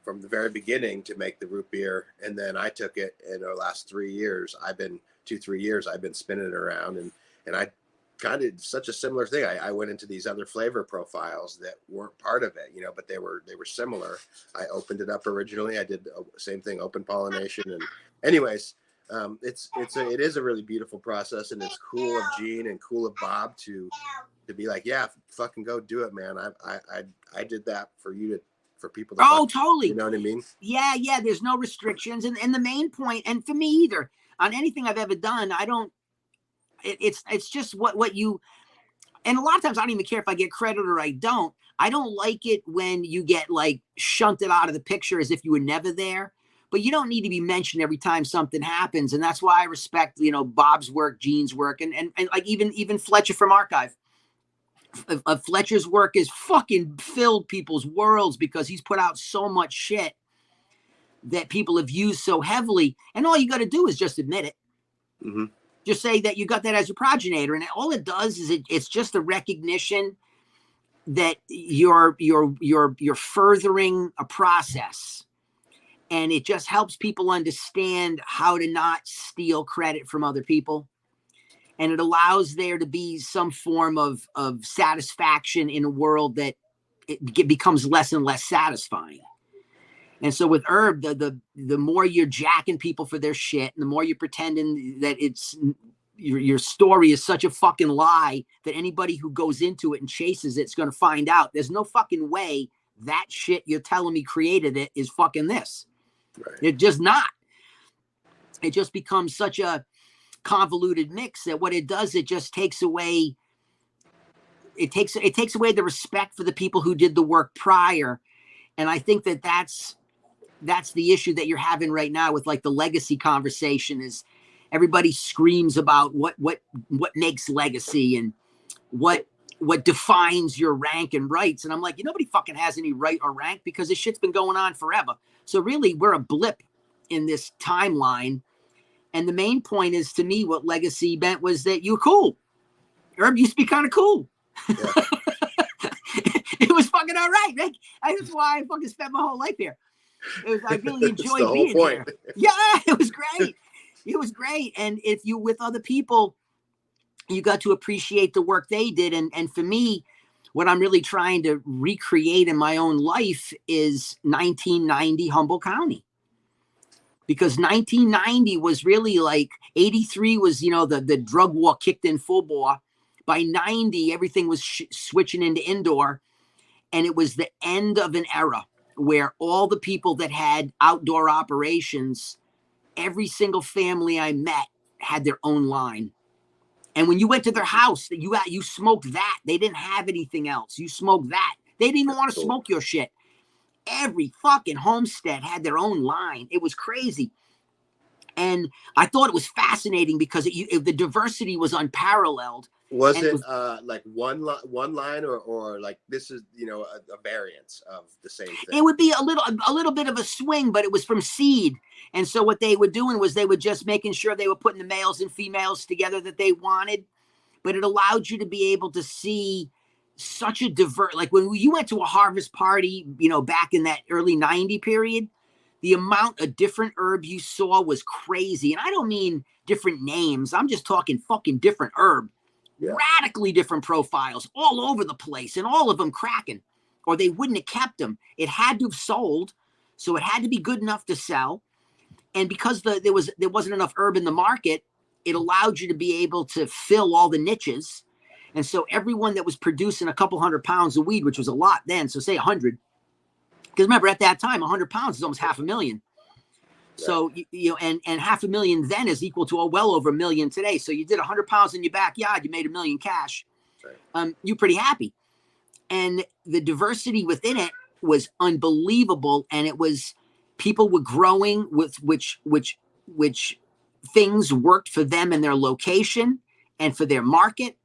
from the very beginning to make the root beer. And then I took it in the last 3 years. 2-3 years, I've been spinning it around, and I kind of such a similar thing. I went into these other flavor profiles that weren't part of it, but they were similar. I opened it up originally. I did the same thing, open pollination. And anyways, it is a really beautiful process, and it's cool of Gene and cool of Bob to be like, yeah, fucking go do it, man. I did that for people to totally. You know what I mean? Yeah, there's no restrictions. And the main point, and for me either, on anything I've ever done, I don't, it's just what you, and a lot of times I don't even care if I get credit or I don't. I don't like it when you get like shunted out of the picture as if you were never there. But you don't need to be mentioned every time something happens. And that's why I respect, Bob's work, Gene's work, and like even Fletcher from Archive. Fletcher's work is fucking filled people's worlds because he's put out so much shit that people have used so heavily. And all you got to do is just admit it. Mm-hmm. Just say that you got that as your progenitor. And all it does is it's just a recognition that you're furthering a process. And it just helps people understand how to not steal credit from other people. And it allows there to be some form of satisfaction in a world that it becomes less and less satisfying. And so with herb, the more you're jacking people for their shit, and the more you're pretending that it's your story is such a fucking lie that anybody who goes into it and chases it's going to find out. There's no fucking way that shit you're telling me created it is fucking this. Right. It's just not. It just becomes such a convoluted mix that what it does, it just takes away. It takes away the respect for the people who did the work prior, and I think that's the issue that you're having right now with like the legacy conversation. Is everybody screams about what makes legacy and what defines your rank and rights, and I'm like, nobody fucking has any right or rank because this shit's been going on forever. So really, we're a blip in this timeline. And the main point is, to me, what legacy meant was that you're cool. Herb used to be kind of cool. Yeah. It was fucking all right, man. That's why I fucking spent my whole life here. I really enjoyed being here. Yeah, it was great. It was great. And if you with other people, you got to appreciate the work they did. And for me, what I'm really trying to recreate in my own life is 1990 Humboldt County. Because 1990 was really like 83 was, the drug war kicked in full bore. By 90, everything was switching into indoor. And it was the end of an era where all the people that had outdoor operations, every single family I met had their own line. And when you went to their house, you smoked that. They didn't have anything else. You smoked that. They didn't even want to smoke your shit. Every fucking homestead had their own line. It was crazy. And I thought it was fascinating because the diversity was unparalleled. Was it like one line or like this is, a variance of the same thing? It would be a little bit of a swing, but it was from seed. And so what they were doing was they were just making sure they were putting the males and females together that they wanted. But it allowed you to be able to see such a like when you went to a harvest party, back in that early 90 period, the amount of different herb you saw was crazy. And I don't mean different names. I'm just talking fucking different herb, radically different profiles all over the place, and all of them cracking, or they wouldn't have kept them. It had to have sold. So it had to be good enough to sell. And because there wasn't enough herb in the market, it allowed you to be able to fill all the niches. And so everyone that was producing a couple 100 pounds of weed, which was a lot then, so say 100, because remember at that time, 100 pounds is almost $500,000. So, you know, and $500,000 then is equal to well over $1 million today. So you did 100 pounds in your backyard, you made $1 million cash. You're pretty happy. And the diversity within it was unbelievable. And it was, people were growing with which things worked for them and their location and for their market.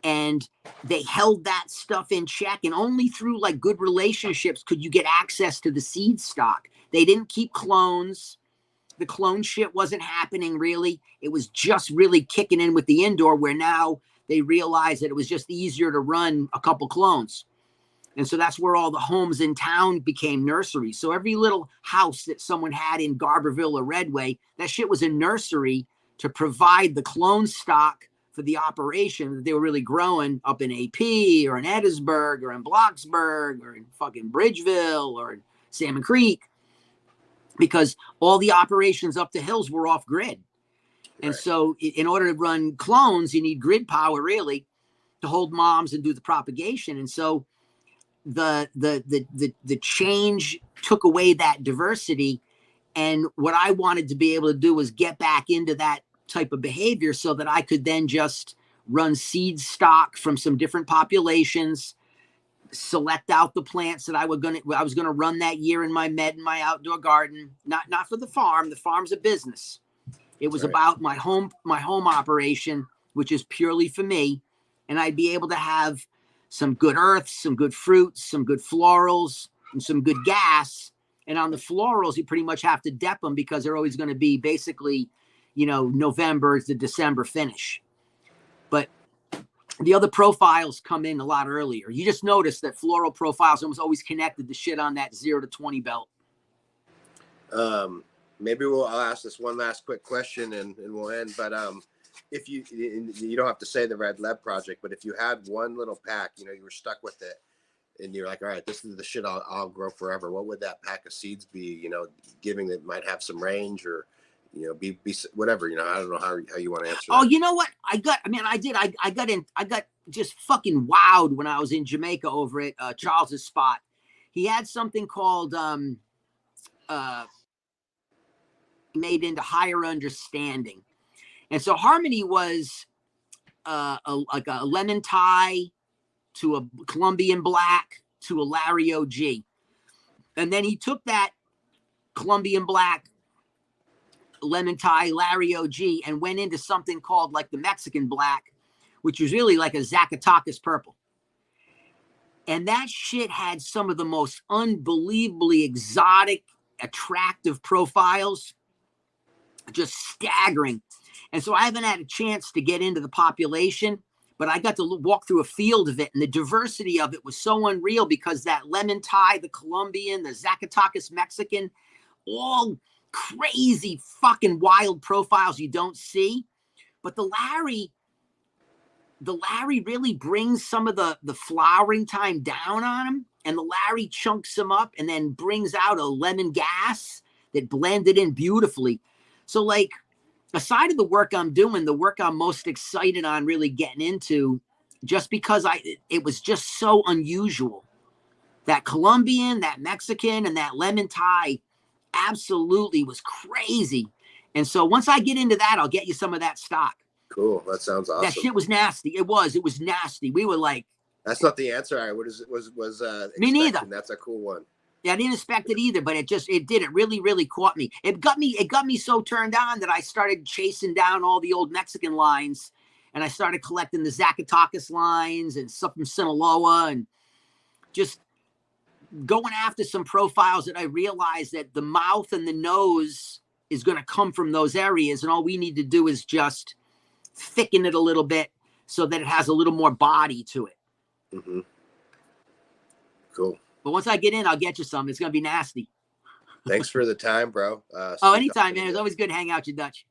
And they held that stuff in check. And only through like good relationships could you get access to the seed stock. They didn't keep clones. The clone shit wasn't happening really. It was just really kicking in with the indoor, where now they realized that it was just easier to run a couple clones. And so that's where all the homes in town became nurseries. So every little house that someone had in Garberville or Redway, that shit was a nursery to provide the clone stock for the operation that they were really growing up in AP or in Edisburg or in Bloxburg or in fucking Bridgeville or in Salmon Creek, because all the operations up the hills were off grid. And so in order to run clones, you need grid power really to hold moms and do the propagation. And so the change took away that diversity. And what I wanted to be able to do was get back into that type of behavior so that I could then just run seed stock from some different populations, select out the plants that I was going to run that year in my outdoor garden, not for the farm. The farm's a business. It was about my home operation, which is purely for me. And I'd be able to have some good earths, some good fruits, some good florals, and some good gas. And on the florals, you pretty much have to dep them because they're always going to be basically, you know, November to December finish. But the other profiles come in a lot earlier. You just notice that floral profiles almost always connected to shit on that 0 to 20 belt. Maybe I'll ask this one last quick question and we'll end. But if you don't have to say the Red Leb project, but if you had one little pack, you know, you were stuck with it and you're like, all right, this is the shit I'll grow forever. What would that pack of seeds be, you know, giving that might have some range or, you know, be whatever, you know, I don't know how you want to answer that. Oh, you know what? I got just fucking wowed when I was in Jamaica over at Charles's spot. He had something called made into higher understanding. And so Harmony was like a lemon tie to a Colombian black to a Larry OG. And then he took that Colombian black lemon tie Larry OG and went into something called like the Mexican black, which was really like a Zacatecas purple. And that shit had some of the most unbelievably exotic, attractive profiles, just staggering. And so I haven't had a chance to get into the population, but I got to walk through a field of it, and the diversity of it was so unreal because that lemon tie, the Colombian, the Zacatecas Mexican, all crazy fucking wild profiles you don't see. But the Larry really brings some of the flowering time down on him, and the Larry chunks him up and then brings out a lemon gas that blended in beautifully. So like, aside of the work I'm doing, the work I'm most excited on really getting into, just because it was just so unusual. That Colombian, that Mexican, and that lemon tie absolutely was crazy. And so once I get into that, I'll get you some of that stock. Cool. That sounds awesome. That shit was nasty. It was nasty. We were like, that's not the answer I was me neither. That's a cool one. Yeah, I didn't expect it either, but it really caught me. It got me so turned on that I started chasing down all the old Mexican lines, and I started collecting the Zacatecas lines and stuff from Sinaloa, and just going after some profiles that I realized that the mouth and the nose is going to come from those areas, and all we need to do is just thicken it a little bit so that it has a little more body to it. Mm-hmm. Cool. But once I get in, I'll get you some. It's going to be nasty. Thanks for the time, bro. Anytime, man. It's always good to hang out, you Dutch.